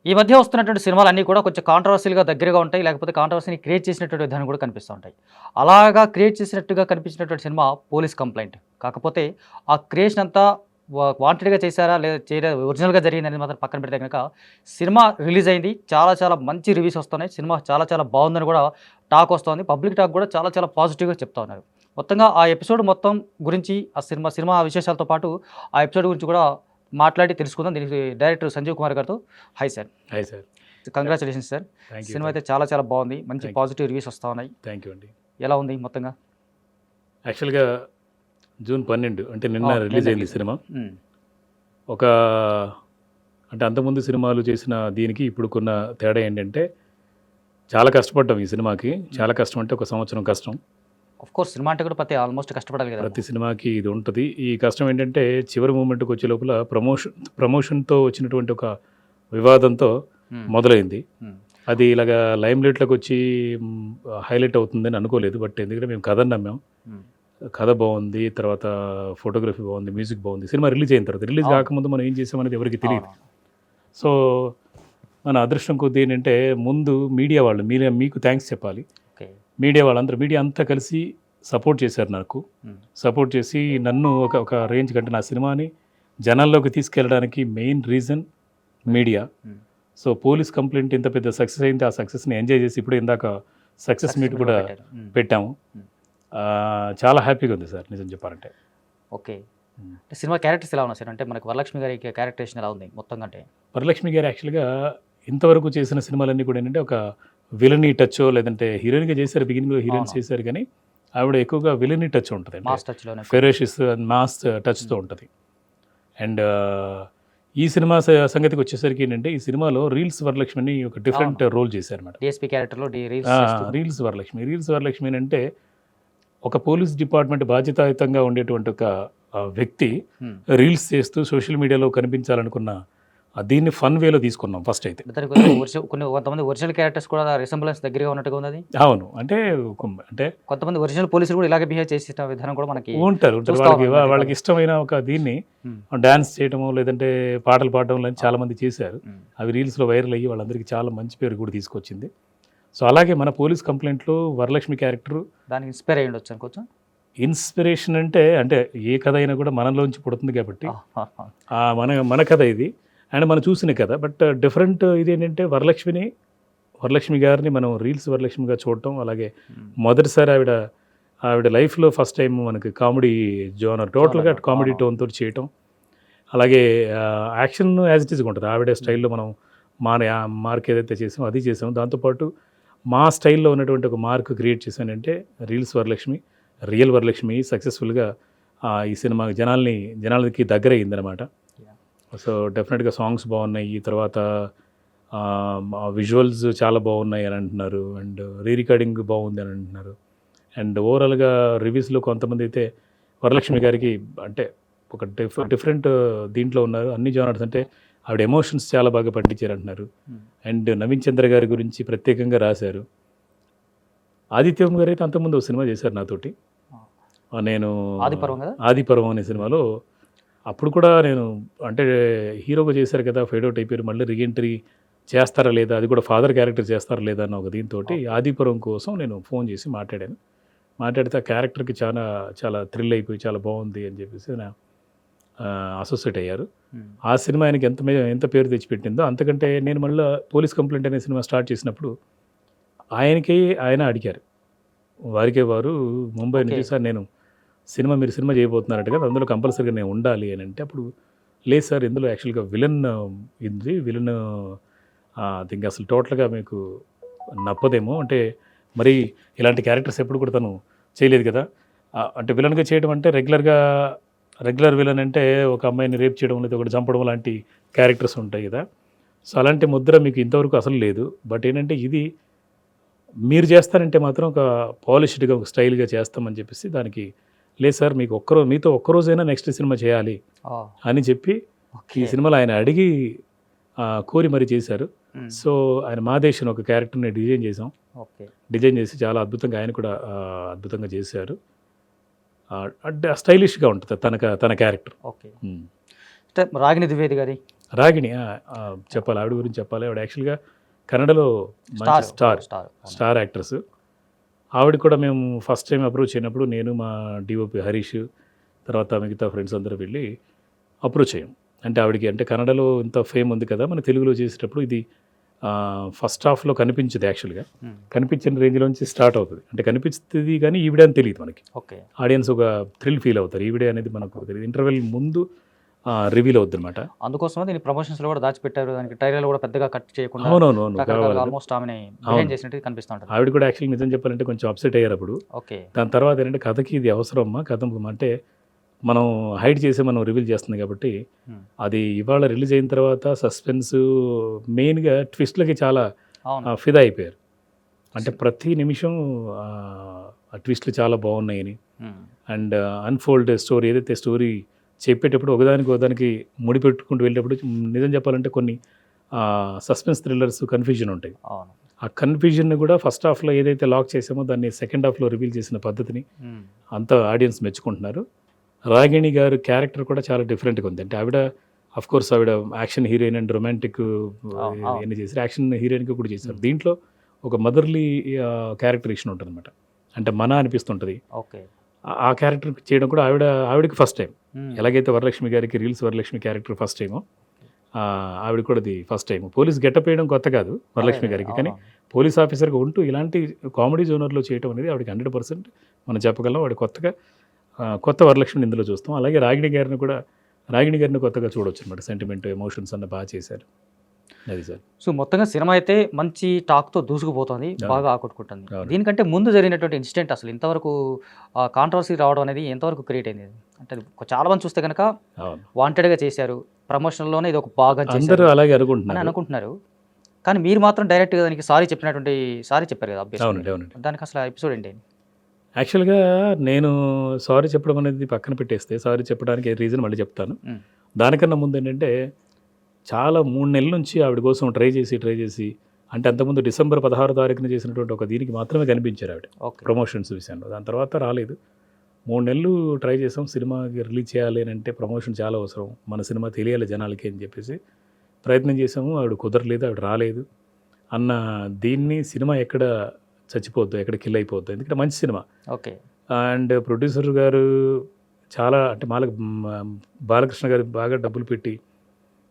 ఈ మధ్య వస్తున్నటువంటి సినిమాలన్నీ కూడా కొంచెం కాంట్రవర్సీ‌లుగా దగ్గరగా ఉంటాయి. లేకపోతే కాంట్రవర్సీని క్రియేట్ చేసినటువంటి విధానం కూడా కనిపిస్తూ ఉంటాయి. అలాగా క్రియేట్ చేసినట్టుగా కనిపించినటువంటి సినిమా 'పోలీస్ కంప్లెయింట్'. కాకపోతే ఆ క్రియేషన్ అంతా వాంటెడ్‌గా చేశారా? లేదా ఒరిజినల్‌గా జరిగిందనేది మాత్రం పక్కన పెడితే గనక సినిమా రిలీజ్ అయింది. చాలా చాలా మంచి రివ్యూస్ వస్తున్నాయి. సినిమా చాలా చాలా బావుందని కూడా టాక్ వస్తోంది. పబ్లిక్ టాక్ కూడా చాలా చాలా పాజిటివ్‌గా చెప్తా ఉన్నారు. మొత్తంగా ఆ ఎపిసోడ్ మొత్తం గురించి ఆ సినిమా విశేషాలతో పాటు ఆ ఎపిసోడ్ గురించి కూడా మాట్లాడి తెలుసుకుందాం. దీనికి డైరెక్టర్ సంజీవ్ కుమార్ గారితో hi sir. Hi sir. Congratulations sir. Thank you. Cinema అయితే చాలా చాలా బాగుంది. మంచి థ్యాంక్ యూ. పాజిటివ్ రివ్యూస్ వస్తా ఉన్నాయి. థ్యాంక్ యూ అండి. ఎలా ఉంది మొత్తంగా? యాక్చువల్‌గా జూన్ 12 అంటే నిన్న రిలీజ్ అయింది సినిమా. ఒక అంటే అంతకుముందు సినిమాలు చేసిన దీనికి ఇప్పుడుకున్న తేడా ఏంటంటే చాలా కష్టపడ్డాం ఈ సినిమాకి. చాలా కష్టం అంటే ఒక సంవత్సరం కష్టం. ఆఫ్ కోర్స్ సినిమా అంటే కూడా ఆల్మోస్ట్ కష్టపడాలి కదా. ప్రతి సినిమాకి ఇది ఉంటుంది. ఈ కష్టం ఏంటంటే చివరి మూమెంట్‌కి వచ్చే లోపల ప్రమోషన్‌తో వచ్చినటువంటి ఒక వివాదంతో మొదలైంది. అది ఇలాగా లైమ్‌లైట్‌లోకి వచ్చి హైలైట్ అవుతుందని అనుకోలేదు. బట్ ఎందుకంటే మేము కథని నమ్మాం. కథ బాగుంది, తర్వాత ఫోటోగ్రఫీ బాగుంది, మ్యూజిక్ బాగుంది. సినిమా రిలీజ్ అయిన తర్వాత రిలీజ్ కాకముందు మనం ఏం చేసామనేది ఎవరికి తెలియదు. సో మన అదృష్టం కొద్దీ ఏంటంటే ముందు మీడియా వాళ్ళు మీకు థ్యాంక్స్ చెప్పాలి. మీడియా వాళ్ళందరూ మీడియా అంతా కలిసి సపోర్ట్ చేశారు నాకు. సపోర్ట్ చేసి నన్ను ఒక రేంజ్ కంటే నా సినిమాని జనాల్లోకి తీసుకెళ్ళడానికి main reason media. So police complaint ఇంత పెద్ద సక్సెస్ అయింది. ఆ సక్సెస్ని ఎంజాయ్ చేసి ఇప్పుడు ఇందాక సక్సెస్ మీట్ కూడా పెట్టాము. చాలా హ్యాపీగా ఉంది సార్ నిజం చెప్పాలంటే. ఓకే. సినిమా క్యారెక్టర్స్ ఎలా ఉన్నాయి సార్? అంటే మనకు వరలక్ష్మి గారి క్యారెక్టరేషన్ ఎలా ఉంది మొత్తంగా? అంటే వరలక్ష్మి గారు యాక్చువల్గా ఇంతవరకు చేసిన సినిమాలన్నీ కూడా ఏంటంటే ఒక విలనీ టచో లేదంటే హీరోయిన్గా చేశారు. బిగినింగ్లో హీరోయిన్స్ చేశారు కానీ ఆవిడ ఎక్కువగా విలనీ టచ్ ఉంటుంది. ఫెరోషియస్ అండ్ మాస్ టచ్తో ఉంటుంది. అండ్ ఈ సినిమా సంగతికి వచ్చేసరికి ఏంటంటే ఈ సినిమాలో రీల్స్ వరలక్ష్మిని ఒక డిఫరెంట్ రోల్ చేశారు అన్నమాట. డిఎస్పీ క్యారెక్టర్లో రీల్స్ వరలక్ష్మి అంటే ఒక పోలీస్ డిపార్ట్మెంట్ బాధ్యతాయుతంగా ఉండేటువంటి ఒక వ్యక్తి రీల్స్ చేస్తూ సోషల్ మీడియాలో కనిపించాలనుకున్న దీన్ని ఫన్ వేలో తీసుకున్నాం ఫస్ట్ అయితే. కొంతమంది ఒరిజినల్ క్యారెక్టర్స్ కూడా రిసెంబ్లెన్స్ దగ్గరగా ఉన్నట్టుగా ఉంది. అవును, అంటే కొంతమంది ఒరిజినల్ పోలీసులు కూడా ఇలాగే బిహేవ్ చేసే విధానం కూడా మనకి ఉంటారు. వాళ్ళకి ఇష్టమైన ఒక దీన్ని డాన్స్ చేయడము లేదంటే పాటలు పాడడం చాలా మంది చేశారు. అవి రీల్స్లో వైరల్ అయ్యి వాళ్ళందరికీ చాలా మంచి పేరు కూడా తీసుకొచ్చింది. సో అలాగే మన పోలీస్ కంప్లైంట్లో వరలక్ష్మి క్యారెక్టర్ దానికి ఇన్స్పైర్ అయ్యి ఉండొచ్చు అనుకోవచ్చు. ఇన్స్పిరేషన్ అంటే ఏ కథ అయినా కూడా మనలోంచి పుడుతుంది కాబట్టి మన కథ ఇది అండ్ మనం చూసిన కథ. బట్ డిఫరెంట్ ఇది ఏంటంటే వరలక్ష్మి గారిని మనం రీల్స్ వరలక్ష్మిగా చూడటం. అలాగే మొదటిసారి ఆవిడ లైఫ్లో ఫస్ట్ టైం మనకి కామెడీ జోనర్ టోటల్గా కామెడీ టోన్ తోటి చేయటం. అలాగే యాక్షన్ యాజ్ ఇట్ ఈస్గా ఉంటుంది. ఆవిడ స్టైల్లో మనం మార్క్ ఏదైతే చేసామో అది చేసాము. దాంతోపాటు మా స్టైల్లో ఉన్నటువంటి ఒక మార్క్ క్రియేట్ చేశానంటే రీల్స్ వరలక్ష్మి, రియల్ వరలక్ష్మి సక్సెస్ఫుల్గా ఈ సినిమా జనాలకి దగ్గర అయిందనమాట. సో డెఫినెట్గా సాంగ్స్ బాగున్నాయి, తర్వాత విజువల్స్ చాలా బాగున్నాయి అని అంటున్నారు. అండ్ రికార్డింగ్ బాగుంది అని అంటున్నారు. అండ్ ఓవరాల్గా రివ్యూస్లో కొంతమంది అయితే వరలక్ష్మి గారికి అంటే ఒక డిఫరెంట్ దీంట్లో ఉన్నారు. అన్ని జానర్స్ అంటే ఆవిడ ఎమోషన్స్ చాలా బాగా పండించారు అంటున్నారు. అండ్ నవీన్ చంద్ర గారి గురించి ప్రత్యేకంగా రాశారు. ఆదిత్యం గారు అయితే అంతకుముందు ఒక సినిమా చేశారు నాతోటి. నేను ఆదిపర్వం అనే సినిమాలో అప్పుడు కూడా నేను అంటే హీరోగా చేశారు కదా, ఫేడ్ అవుట్ అయిపోయారు. మళ్ళీ రీఎంట్రీ చేస్తారా లేదా, అది కూడా ఫాదర్ క్యారెక్టర్ చేస్తారా లేదా అన్న ఒక దీంతో ఆదిపర్వం కోసం నేను ఫోన్ చేసి మాట్లాడితే ఆ క్యారెక్టర్కి చాలా చాలా థ్రిల్ అయిపోయి చాలా బాగుంది అని చెప్పేసి అసోసియేట్ అయ్యారు. ఆ సినిమా ఆయనకి ఎంత పేరు తెచ్చిపెట్టిందో అంతకంటే నేను మళ్ళీ పోలీస్ కంప్లైంట్ అనే సినిమా స్టార్ట్ చేసినప్పుడు ఆయన అడిగారు. వారు ముంబై నుంచి సార్ నేను మీరు సినిమా చేయబోతున్నారట కదా, అందులో కంపల్సరీగా నేను ఉండాలి అని అంటే అప్పుడు లేదు సార్ ఇందులో యాక్చువల్గా విలన్ థింక్ అసలు టోటల్గా మీకు నప్పదేమో, అంటే మరి ఇలాంటి క్యారెక్టర్స్ ఎప్పుడు కూడా తను చేయలేదు కదా. అంటే విలన్గా చేయడం అంటే రెగ్యులర్ విలన్ అంటే ఒక అమ్మాయిని రేప్ చేయడం లేదా ఒకటి చంపడం లాంటి క్యారెక్టర్స్ ఉంటాయి కదా. సో అలాంటి ముద్ర మీకు ఇంతవరకు అసలు లేదు. బట్ ఏంటంటే ఇది మీరు చేస్తారంటే మాత్రం ఒక పాలిష్డ్గా ఒక స్టైల్గా చేస్తామని చెప్పేసి దానికి లేదు సార్ మీతో ఒక్కరోజైనా నెక్స్ట్ సినిమా చేయాలి అని చెప్పి ఈ సినిమాలో ఆయన అడిగి కోరి మరీ చేశారు. సో ఆయన మాదేశ్ ఒక క్యారెక్టర్ని డిజైన్ చేసి చాలా అద్భుతంగా ఆయన కూడా అద్భుతంగా చేశారు. అంటే స్టైలిష్గా ఉంటుంది తన క్యారెక్టర్. ఓకే. రాగిణి ద్వివేది గారి రాగిణి చెప్పాలి, ఆవిడ గురించి చెప్పాలి. ఆవిడ యాక్చువల్గా కన్నడలో మంచి స్టార్ యాక్ట్రెస్. ఆవిడ కూడా మేము ఫస్ట్ టైం అప్రోచ్ అయినప్పుడు నేను మా డిఓపి హరీష్ తర్వాత మిగతా ఫ్రెండ్స్ అందరూ వెళ్ళి అప్రోచ్ అయ్యాం. అంటే ఆవిడకి అంటే కన్నడలో ఇంత ఫేమ్ ఉంది కదా, మన తెలుగులో చేసేటప్పుడు ఇది ఫస్ట్ హాఫ్లో కనిపించదు. యాక్చువల్గా కనిపించిన రేంజ్లోంచి స్టార్ట్ అవుతుంది. అంటే కనిపిస్తుంది కానీ ఈవిడే అని తెలియదు మనకి. ఓకే, ఆడియన్స్ ఒక థ్రిల్ ఫీల్ అవుతారు ఈవిడే అనేది మనకు తెలియదు. ఇంటర్వెల్ ముందు రివీల్ అవుద్ది అనమాట. అందుకోసమే దీని ప్రమోషన్స్లో కూడా దాచిపెట్టారు. దానికి ట్రైలర్ కూడా పెద్దగా కట్ చేయకుండా అవునవును ఆల్మోస్ట్ ఆమెని బిహేవ్ చేసినట్టు కనిపిస్తుంటారు. ఆవిడ కూడా యాక్చువల్లీ నిజం చెప్పాలంటే కొంచెం అప్సెట్ అయ్యారు అప్పుడు. ఓకే, దాని తర్వాత ఏంటంటే కథకి ఇది అవసరం అమ్మా, కథ అంటే మనం హైడ్ చేసి మనం రివీల్ చేస్తుంది కాబట్టి అది ఇవాళ రిలీజ్ అయిన తర్వాత సస్పెన్స్ మెయిన్గా ట్విస్ట్లకి చాలా ఫిదా అయిపోయారు. అంటే ప్రతి నిమిషం ఆ ట్విస్ట్లు చాలా బాగున్నాయని అండ్ అన్ఫోల్డ్ స్టోరీ ఏదైతే స్టోరీ చెప్పేటప్పుడు ఒకదానికి ముడిపెట్టుకుంటూ వెళ్ళేటప్పుడు నిజం చెప్పాలంటే కొన్ని సస్పెన్స్ థ్రిల్లర్స్ కన్ఫ్యూజన్ ఉంటాయి. ఆ కన్ఫ్యూజన్ కూడా ఫస్ట్ హాఫ్లో ఏదైతే లాక్ చేసామో దాన్ని సెకండ్ హాఫ్లో రివీల్ చేసిన పద్ధతిని అంతా ఆడియన్స్ మెచ్చుకుంటున్నారు. రాగిణి గారు క్యారెక్టర్ కూడా చాలా డిఫరెంట్గా ఉంది. అంటే ఆవిడ కోర్స్ ఆవిడ యాక్షన్ హీరోయిన్ అండ్ రొమాంటిక్ ఎన్ని చేశారు, యాక్షన్ హీరోయిన్గా కూడా చేశారు. దీంట్లో ఒక మదర్లీ క్యారెక్టరేషన్ ఉంటుంది అనమాట. అంటే మన అనిపిస్తుంటుంది. ఓకే, ఆ క్యారెక్టర్ చేయడం కూడా ఆవిడకి ఫస్ట్ టైం. ఎలాగైతే వరలక్ష్మి గారికి రీల్స్ వరలక్ష్మి క్యారెక్టర్ ఫస్ట్ టైమో ఆవిడ కూడా అది ఫస్ట్ టైం. పోలీస్ గెటప్ వేయడం కొత్త కాదు వరలక్ష్మి గారికి, కానీ పోలీస్ ఆఫీసర్గా ఉంటూ ఇలాంటి కామెడీ జోనర్లో చేయడం అనేది ఆవిడకి 100% మనం చెప్పగలం. ఆవిడ కొత్త వరలక్ష్మిని ఇందులో చూస్తాం. అలాగే రాగిణి గారిని కొత్తగా చూడవచ్చు అనమాట. సెంటిమెంట్ ఎమోషన్స్ అన్న బాగా చేశారు. అది సార్. సో మొత్తంగా సినిమా అయితే మంచి టాక్తో దూసుకుపోతుంది, బాగా ఆకట్టుకుంటుంది. దీనికంటే ముందు జరిగినటువంటి ఇన్సిడెంట్ అసలు ఇంతవరకు కాంట్రవర్సీ రావడం అనేది ఎంతవరకు క్రియేట్ అయింది? అంటే చాలా మంది చూస్తే కనుక వాంటెడ్గా చేశారు, ప్రమోషన్లోనే ఇది ఒక బాగా అందరూ అలాగే అనుకుంటున్నారు. కానీ మీరు మాత్రం డైరెక్ట్గా దానికి సారీ చెప్పారు కదా. దానికి అసలు ఎపిసోడ్ ఏంటి? యాక్చువల్గా నేను సారీ చెప్పడం అనేది పక్కన పెట్టేస్తే, సారీ చెప్పడానికి రీజన్ మళ్ళీ చెప్తాను. దానికన్నా ముందు ఏంటంటే చాలా 3 నెలల నుంచి ఆవిడ కోసం ట్రై చేసి అంటే అంతకుముందు డిసెంబర్ 16 తారీఖున చేసినటువంటి ఒక దీనికి మాత్రమే కనిపించారు ఆవిడ ప్రమోషన్స్ విషయంలో. దాని తర్వాత రాలేదు. 3 నెలలు ట్రై చేసాం. సినిమాకి రిలీజ్ చేయాలి అని అంటే ప్రమోషన్ చాలా అవసరం, మన సినిమా తెలియాలి జనాలకి అని చెప్పేసి ప్రయత్నం చేసాము. ఆవిడ కుదరలేదు, ఆవిడ రాలేదు అన్న దీన్ని సినిమా ఎక్కడ చచ్చిపోద్దు, ఎక్కడ కిల్ అయిపోద్దు, ఎందుకంటే మంచి సినిమా. ఓకే, అండ్ ప్రొడ్యూసర్ గారు చాలా అంటే బాలకృష్ణ గారు బాగా డబ్బులు పెట్టి,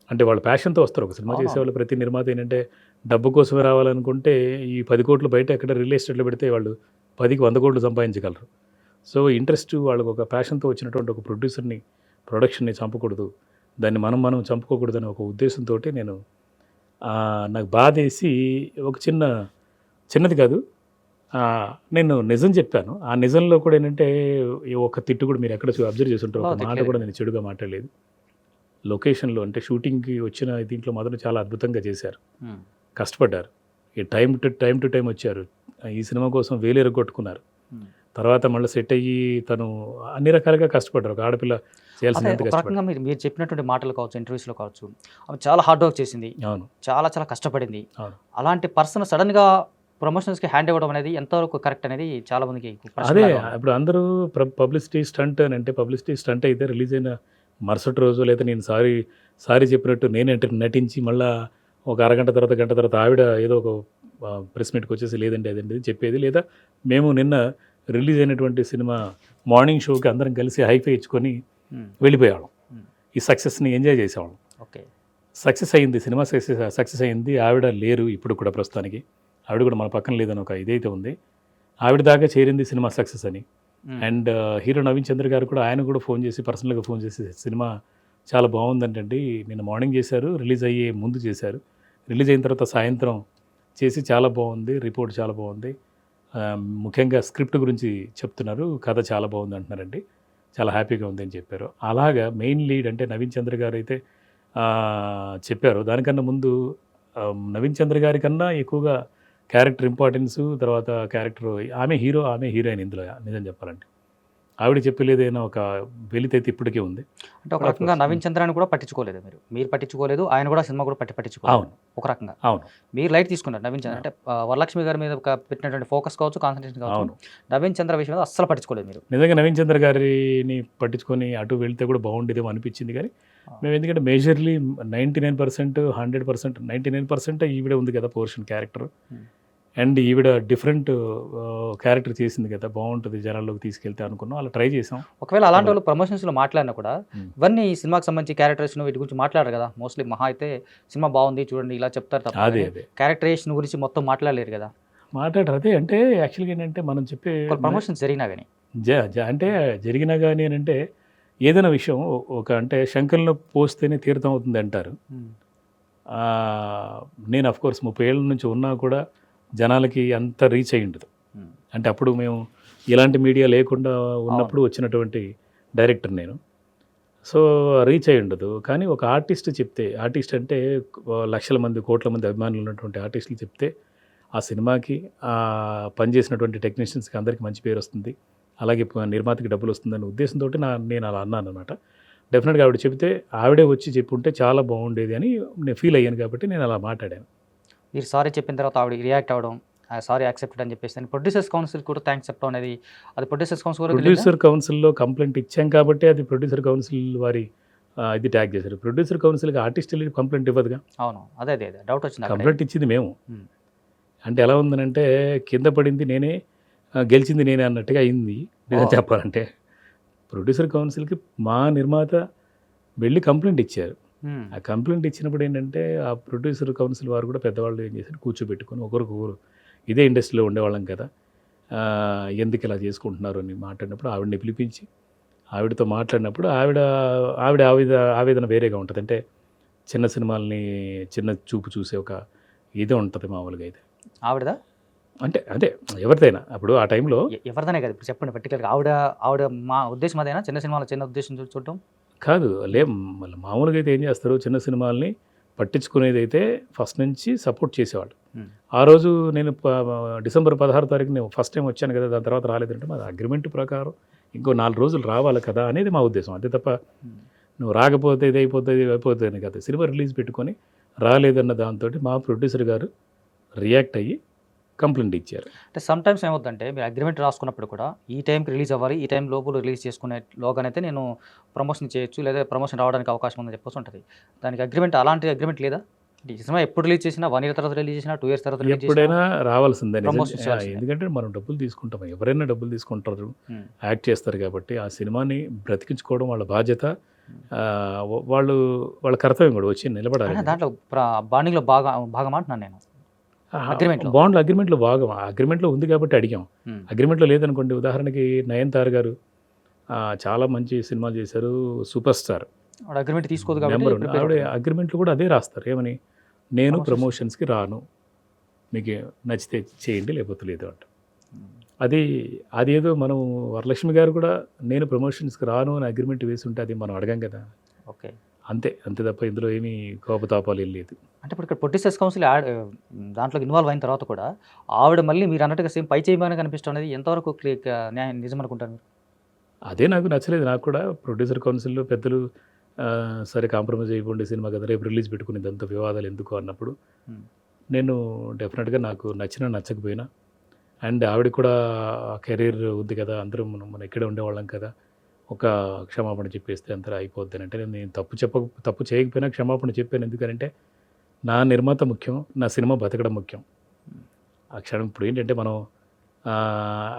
అంటే వాళ్ళ ప్యాషన్తో వస్తారు. ఒక సినిమా చేసేవాళ్ళు ప్రతి నిర్మాత ఏంటంటే డబ్బు కోసమే రావాలనుకుంటే ఈ 10 కోట్లు బయట ఎక్కడ రియల్ ఎస్టేట్లో పెడితే వాళ్ళు 10కి 100 కోట్లు సంపాదించగలరు. సో ఇంట్రెస్ట్ వాళ్ళకు ఒక ప్యాషన్తో వచ్చినటువంటి ఒక ప్రొడక్షన్ని చంపకూడదు, దాన్ని మనం చంపుకోకూడదు అనే ఒక ఉద్దేశంతో నేను నాకు బాధేసి ఒక చిన్నది కాదు, నేను నిజం చెప్పాను. ఆ నిజంలో కూడా ఏంటంటే ఒక తిట్టు కూడా మీరు ఎక్కడ అబ్జర్వ్ చేస్తుంటారు, ఒక మాట కూడా నేను చెడుగా మాట్లాడలేదు. లొకేషన్లో అంటే షూటింగ్కి వచ్చిన దీంట్లో మాత్రం చాలా అద్భుతంగా చేశారు, కష్టపడ్డారు. ఈ టైం టు టైం వచ్చారు. ఈ సినిమా కోసం వేలు ఎరగొట్టుకున్నారు. తర్వాత మళ్ళీ సెట్ అయ్యి తను అన్ని రకాలుగా కష్టపడ్డారు. ఒక ఆడపిల్ల చేయాల్సినంత కష్టపడ్డారు. మీరు చెప్పినటువంటి మాటలు కావచ్చు, ఇంటర్వ్యూస్లో కావచ్చు, ఆమె చాలా హార్డ్ వర్క్ చేసింది. అవును, చాలా కష్టపడింది. అలాంటి పర్సన్ సడన్గా ప్రమోషన్స్కి హ్యాండ్ ఇవ్వడం అనేది ఎంతవరకు కరెక్ట్ అనేది చాలా మందికి అదే. ఇప్పుడు అందరూ పబ్లిసిటీ స్టంట్ అని అంటే పబ్లిసిటీ స్టంట్ అయితే రిలీజ్ అయిన మరుసటి రోజు లేదా నేను సారీ చెప్పినట్టు నేను నటించి మళ్ళీ ఒక గంట తర్వాత ఆవిడ ఏదో ఒక ప్రెస్ మీట్కి వచ్చేసి లేదండి అదండి చెప్పేది, లేదా మేము నిన్న రిలీజ్ అయినటువంటి సినిమా మార్నింగ్ షోకి అందరం కలిసి హైఫై ఇచ్చుకొని వెళ్ళిపోయేవాళ్ళం. ఈ సక్సెస్ని ఎంజాయ్ చేసేవాళ్ళం. ఓకే, సక్సెస్ అయ్యింది, సినిమా సక్సెస్ అయ్యింది. ఆవిడ లేరు ఇప్పుడు కూడా, ప్రస్తుతానికి ఆవిడ కూడా మన పక్కన లేదని ఒక ఇదైతే ఉంది. ఆవిడ దాకా చేరింది సినిమా సక్సెస్ అని. అండ్ హీరో నవీన్ చంద్ర గారు కూడా, ఆయన కూడా పర్సనల్గా ఫోన్ చేసి సినిమా చాలా బాగుందంటండి, నిన్న మార్నింగ్ చేశారు, రిలీజ్ అయ్యే ముందు చేశారు, రిలీజ్ అయిన తర్వాత సాయంత్రం చేసి చాలా బాగుంది, రిపోర్ట్ చాలా బాగుంది, ముఖ్యంగా స్క్రిప్ట్ గురించి చెప్తున్నారు, కథ చాలా బాగుంది అంటున్నారండి, చాలా హ్యాపీగా ఉంది అని చెప్పారు. అలాగా మెయిన్ లీడ్ అంటే నవీన్ చంద్ర గారు అయితే చెప్పారు. దానికన్నా ముందు నవీన్ చంద్ర గారి కన్నా ఎక్కువగా క్యారెక్టర్ ఇంపార్టెన్స్, తర్వాత క్యారెక్టర్ ఆమె హీరో ఆమె హీరోయిన్ ఇందులో నిజం చెప్పాలంటే ఆవిడ చెప్పలేదైనా ఒక వెలితైతే ఇప్పటికీ ఉంది. అంటే ఒక రకంగా నవీన్ చంద్రాన్ని కూడా పట్టించుకోలేదు మీరు పట్టించుకోలేదు, ఆయన కూడా సినిమా కూడా పట్టించుకోలేదు. అవును. ఒక రకంగా అవును. మీరు లైట్ తీసుకున్నారు నవీన్ చంద్ర అంటే వరలక్ష్మి గారి మీద పెట్టినటువంటి ఫోకస్ కావచ్చు, కాన్సన్ట్రేషన్ కావచ్చు. అవును. నవీన్ చంద్ర విషయం మీద అస్సలు పట్టించుకోలేదు మీరు. నిజంగా నవీన్ చంద్ర గారిని పట్టించుకొని అటు వెళ్తే కూడా బాగుండేదేమో అనిపించింది. కానీ మేము ఎందుకంటే మేజర్లీ 99%, 100%, 99% ఈవిడ ఉంది కదా పోర్షన్ క్యారెక్టర్. అండ్ ఈవిడ డిఫరెంట్ క్యారెక్టర్ చేసింది కదా, బాగుంటుంది జనాల్లోకి తీసుకెళ్తే అనుకున్నాం, అలా ట్రై చేసాం. ఒకవేళ అలాంటి వాళ్ళు ప్రమోషన్స్లో మాట్లాడినా కూడా ఇవన్నీ ఈ సినిమాకి సంబంధించి క్యారెక్టరేషన్ వీటి గురించి మాట్లాడారు కదా. మోస్ట్లీ మహా అయితే సినిమా బాగుంది చూడండి ఇలా చెప్తారు తప్ప అదే క్యారెక్టరేషన్ గురించి మొత్తం మాట్లాడలేరు కదా. మాట్లాడరు. అదే అంటే యాక్చువల్గా ఏంటంటే మనం చెప్పే ప్రమోషన్స్ జరిగినా కానీ అంటే జరిగినా కానీ అంటే ఏదైనా విషయం ఒక అంటే శంఖంలో పోస్తేనే తీర్థం అవుతుంది అంటారు. నేను అఫ్కోర్స్ 30 ఏళ్ళ నుంచి ఉన్నా కూడా జనాలకి అంత రీచ్ అయ్యి ఉండదు. అంటే అప్పుడు మేము ఇలాంటి మీడియా లేకుండా ఉన్నప్పుడు వచ్చినటువంటి డైరెక్టర్ నేను. సో రీచ్ అయ్యి ఉండదు. కానీ ఒక ఆర్టిస్ట్ చెప్తే, ఆర్టిస్ట్ అంటే లక్షల మంది కోట్ల మంది అభిమానులు ఉన్నటువంటి ఆర్టిస్టులు చెప్తే ఆ సినిమాకి పనిచేసినటువంటి టెక్నీషియన్స్కి అందరికీ మంచి పేరు వస్తుంది, అలాగే నిర్మాతకి డబ్బులు వస్తుందనే ఉద్దేశంతో నేను అలా అన్నాను అనమాట. డెఫినెట్గా ఆవిడ చెప్తే ఆవిడే వచ్చి చెప్పుంటే చాలా బాగుండేది అని నేను ఫీల్ అయ్యాను కాబట్టి నేను అలా మాట్లాడాను. మీరు సారీ చెప్పిన తర్వాత ఆవిడ రియాక్ట్ అవ్వడం, సారీ యాక్సెప్టెడ్ అని చెప్పేసి ప్రొడ్యూసర్స్ కౌన్సిల్ కూడా థ్యాంక్స్ చెప్పడం అనేది, అది ప్రొడ్యూసర్ కౌన్సిల్లో కంప్లైంట్ ఇచ్చాం కాబట్టి అది ప్రొడ్యూసర్ కౌన్సిల్ వారి ఇది ట్యాగ్ చేశారు. ప్రొడ్యూసర్ కౌన్సిల్కి ఆర్టిస్ట్ వెళ్ళి కంప్లైంట్ ఇవ్వదుగా. అవును, అదే డౌట్ వచ్చింది. కంప్లైంట్ ఇచ్చింది మేము. అంటే ఎలా ఉందనంటే కింద పడింది నేనే, గెలిచింది నేనే అన్నట్టుగా అయింది. నిజం చెప్పాలంటే ప్రొడ్యూసర్ కౌన్సిల్కి మా నిర్మాత వెళ్ళి కంప్లైంట్ ఇచ్చారు. ఆ కంప్లైంట్ ఇచ్చినప్పుడు ఏంటంటే ఆ ప్రొడ్యూసర్ కౌన్సిల్ వారు కూడా పెద్దవాళ్ళు ఏం చేశారు, కూర్చోబెట్టుకొని ఒకరికొకరు ఇదే ఇండస్ట్రీలో ఉండేవాళ్ళం కదా, ఎందుకు ఇలా చేసుకుంటున్నారు అని మాట్లాడినప్పుడు ఆవిడని పిలిపించి ఆవిడతో మాట్లాడినప్పుడు ఆవేదన వేరేగా ఉంటుంది. అంటే చిన్న సినిమాలని చిన్న చూపు చూసే ఒక ఇదే ఉంటుంది మామూలుగా. అయితే ఆవిడదా అంటే అదే ఎవరిదైనా అప్పుడు ఆ టైంలో ఎవరిదనే కదా ఇప్పుడు చెప్పండి పర్టికులర్గా ఆవిడ మా ఉద్దేశం అదేనా, చిన్న సినిమాలో చిన్న ఉద్దేశం చూడటం కాదు. మళ్ళీ మామూలుగా అయితే ఏం చేస్తారు, చిన్న సినిమాల్ని పట్టించుకునేది అయితే ఫస్ట్ నుంచి సపోర్ట్ చేసేవాళ్ళు. ఆ రోజు నేను డిసెంబర్ 16 తారీఖు నేను ఫస్ట్ టైం వచ్చాను కదా, దాని తర్వాత రాలేదంటే మా అగ్రిమెంట్ ప్రకారం ఇంకో 4 రోజులు రావాలి కదా అనేది మా ఉద్దేశం. అంతే తప్ప నువ్వు రాకపోతే ఇది అయిపోతుంది అని కదా. సినిమా రిలీజ్ పెట్టుకొని రాలేదన్న దాంతో మా ప్రొడ్యూసర్ గారు రియాక్ట్ అయ్యి కంప్లైంట్ ఇచ్చారు. అంటే సమ్ టైమ్స్ ఏమవుతుందంటే మీరు అగ్రిమెంట్ రాసుకున్నప్పుడు కూడా ఈ టైంకి రిలీజ్ అవ్వాలి, ఈ టైం లోపల రిలీజ్ చేసుకునే లోగానైతే నేను ప్రమోషన్ చేయొచ్చు లేదా ప్రమోషన్ రావడానికి అవకాశం ఉందని చెప్పేసి ఉంటుంది. దానికి అగ్రిమెంట్ అలాంటి అగ్రిమెంట్ లేదా? సినిమా ఎప్పుడు రిలీజ్ చేసినా 1 year తర్వాత రిలీజ్ చేసినా 2 years తర్వాత రిలీజ్ ఎప్పుడైనా రావాల్సిందే. ఎందుకంటే మనం డబ్బులు తీసుకుంటాం, ఎవరైనా డబ్బులు తీసుకుంటారు, యాక్ట్ చేస్తారు కాబట్టి ఆ సినిమాని బ్రతికించుకోవడం వాళ్ళ బాధ్యత, వాళ్ళ కర్తవ్యం కూడా వచ్చి నిలబడాలి. దాంట్లో బాండింగ్లో భాగం అంటున్నాను నేను. అగ్రిమెంట్లో భాగం అగ్రిమెంట్లో ఉంది కాబట్టి అడిగాం. అగ్రిమెంట్లో లేదనుకోండి, ఉదాహరణకి నయనతార గారు చాలా మంచి సినిమాలు చేశారు, సూపర్ స్టార్, అగ్రిమెంట్ తీసుకోదు ఆవిడ అగ్రిమెంట్లో కూడా అదే రాస్తారు, ఏమని నేను ప్రమోషన్స్కి రాను, మీకు నచ్చితే చేయండి లేకపోతే లేదు అంట. అది ఏదో మనం వరలక్ష్మి గారు కూడా నేను ప్రమోషన్స్కి రాను అని అగ్రిమెంట్ వేసి ఉంటే అది మనం అడగాం కదా. ఓకే, అంతే తప్ప ఇందులో ఏమీ కోపతాపాలు లేదు. అంటే ఇప్పుడు ఇక్కడ ప్రొడ్యూసర్స్ కౌన్సిల్ దాంట్లో ఇన్వాల్వ్ అయిన తర్వాత కూడా ఆవిడ మళ్ళీ మీరు అన్నట్టుగా సేమ్ పై చేయమని కనిపిస్తున్నది ఎంతవరకు నిజం అనుకుంటారు మీరు? అదే నాకు నచ్చలేదు. నాకు కూడా ప్రొడ్యూసర్ కౌన్సిల్లో పెద్దలు సరే కాంప్రమైజ్ అయిపోండి, సినిమా కదా రేపు రిలీజ్ పెట్టుకుని ఇదంతా వివాదాలు ఎందుకు అన్నప్పుడు నేను డెఫినెట్గా నాకు నచ్చకపోయినా, అండ్ ఆవిడ కూడా కెరీర్ ఉంది కదా, అందరం మనం ఇక్కడే ఉండేవాళ్ళం కదా, ఒక క్షమాపణ చెప్పేస్తే అంతా అయిపోద్ది అంటే నేను తప్పు చేయకపోయినా క్షమాపణ చెప్పాను. ఎందుకంటే నా నిర్మాత ముఖ్యం, నా సినిమా బతకడం ముఖ్యం. ఆ క్షణం ఇప్పుడు ఏంటంటే మనం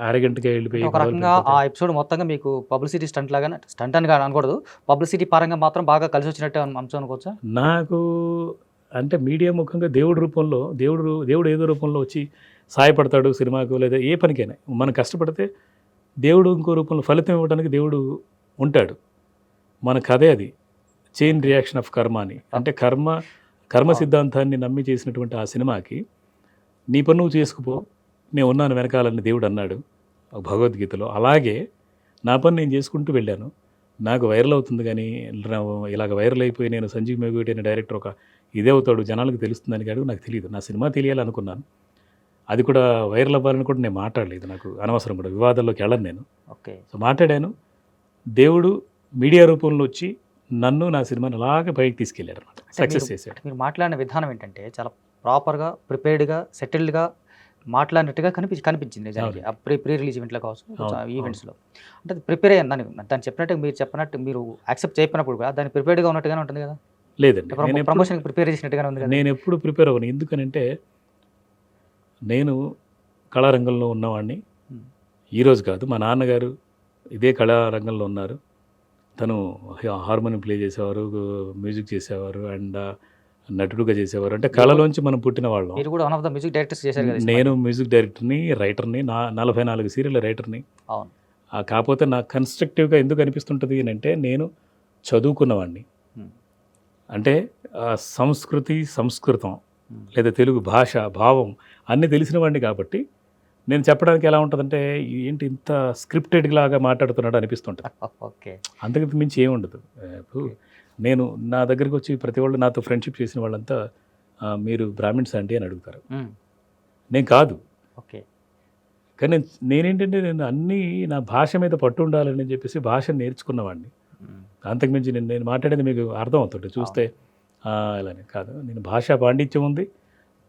ఆరగంటగా వెళ్ళిపోయి ఒక రకంగా ఆ ఎపిసోడ్ మొత్తంగా మీకు పబ్లిసిటీ స్టంట్ లాగానే, స్టంట్ అని అనకూడదు, పబ్లిసిటీ పరంగా మాత్రం బాగా కలిసి వచ్చినట్టే అంశం అనుకోవచ్చా? నాకు అంటే మీడియా ముఖంగా దేవుడు ఏదో రూపంలో వచ్చి సహాయపడతాడు సినిమాకు, లేదా ఏ పనికైనా మనం కష్టపడితే దేవుడు ఇంకో రూపంలో ఫలితం ఇవ్వడానికి దేవుడు ఉంటాడు. మన కథే అది, చైన్ రియాక్షన్ ఆఫ్ కర్మ అని. అంటే కర్మ సిద్ధాంతాన్ని నమ్మి చేసినటువంటి ఆ సినిమాకి నీ పని నువ్వు చేసుకుపో, నేను ఉన్నాను వెనకాలని దేవుడు అన్నాడు భగవద్గీతలో. అలాగే నా పని నేను చేసుకుంటూ వెళ్ళాను. నాకు వైరల్ అవుతుంది, కానీ ఇలాగ వైరల్ అయిపోయి నేను సంజీవ్ మేఘోటి అనే డైరెక్టర్ ఒక ఇదే అవుతాడు జనాలకు తెలుస్తుందని కాదు నాకు తెలియదు. నా సినిమా తెలియాలనుకున్నాను, అది కూడా వైరల్ అవ్వాలని కూడా నేను మాట్లాడలేదు, నాకు అనవసరం కూడా, వివాదాల్లోకి వెళ్ళను నేను. ఓకే. సో మాట్లాడాను. దేవుడు మీడియా రూపంలో వచ్చి నన్ను నా సినిమాని అలాగే పైకి తీసుకెళ్ళాడు అనమాట, సక్సెస్ చేశాడు. మీరు మాట్లాడిన విధానం ఏంటంటే చాలా ప్రాపర్గా, ప్రిపేర్డ్గా, సెటిల్డ్గా మాట్లాడినట్టుగా కనిపించింది నిజానికి. ఆ ప్రీ రిలీజ్ ఈవెంట్లో కావచ్చు, ఈవెంట్స్లో. అంటే అది ప్రిపేర్ అయ్యాను దాన్ని చెప్పినట్టు, మీరు చెప్పినట్టు, మీరు యాక్సెప్ట్ చేయకపోయినప్పుడు కూడా దాన్ని ప్రిపేర్డ్గా ఉన్నట్టుగానే ఉంటుంది కదా. లేదండి, ప్రమోషన్కి ప్రిపేర్ చేసినట్టుగానే ఉంది కదా. నేను ఎప్పుడు ప్రిపేర్ అవ్వను. ఎందుకనంటే నేను కళారంగంలో ఉన్నవాడిని. ఈరోజు కాదు, మా నాన్నగారు ఇదే కళారంగంలో ఉన్నారు. తను హార్మోనియం ప్లే చేసేవారు, మ్యూజిక్ చేసేవారు, అండ్ నటుడుగా చేసేవారు. అంటే కళలోంచి మనం పుట్టిన వాళ్ళం. మీరు కూడా one of the music directors చేశారు కదా. నేను మ్యూజిక్ డైరెక్టర్ని, రైటర్ని, 44 సీరియల్ రైటర్ని. అవును. కాకపోతే నాకు కన్స్ట్రక్టివ్గా ఎందుకు అనిపిస్తుంటుంది అంటే నేను చదువుకున్నవాడిని. అంటే సంస్కృతి, సంస్కృతం లేదా తెలుగు భాష, భావం అన్నీ తెలిసిన వాడిని కాబట్టి నేను చెప్పడానికి ఎలా ఉంటుందంటే ఏంటి ఇంత స్క్రిప్టెడ్ లాగా మాట్లాడుతున్నాడు అనిపిస్తుంటుంది. ఓకే. అంతకు మించి ఏముండదు. ఇప్పుడు నేను నా దగ్గరికి వచ్చి ప్రతి వాళ్ళు నాతో ఫ్రెండ్షిప్ చేసిన వాళ్ళంతా మీరు బ్రాహ్మిన్స్ అండి అని అడుగుతారు. నేను కాదు. ఓకే. కానీ నేనేంటంటే నేను అన్నీ నా భాష మీద పట్టు ఉండాలని చెప్పేసి భాషను నేర్చుకున్నవాడిని. అంతకుమించి నేను మాట్లాడేది మీకు అర్థం అవుతుంది చూస్తే. ఇలానే కాదు, నేను భాషా పాండిత్యం ఉంది,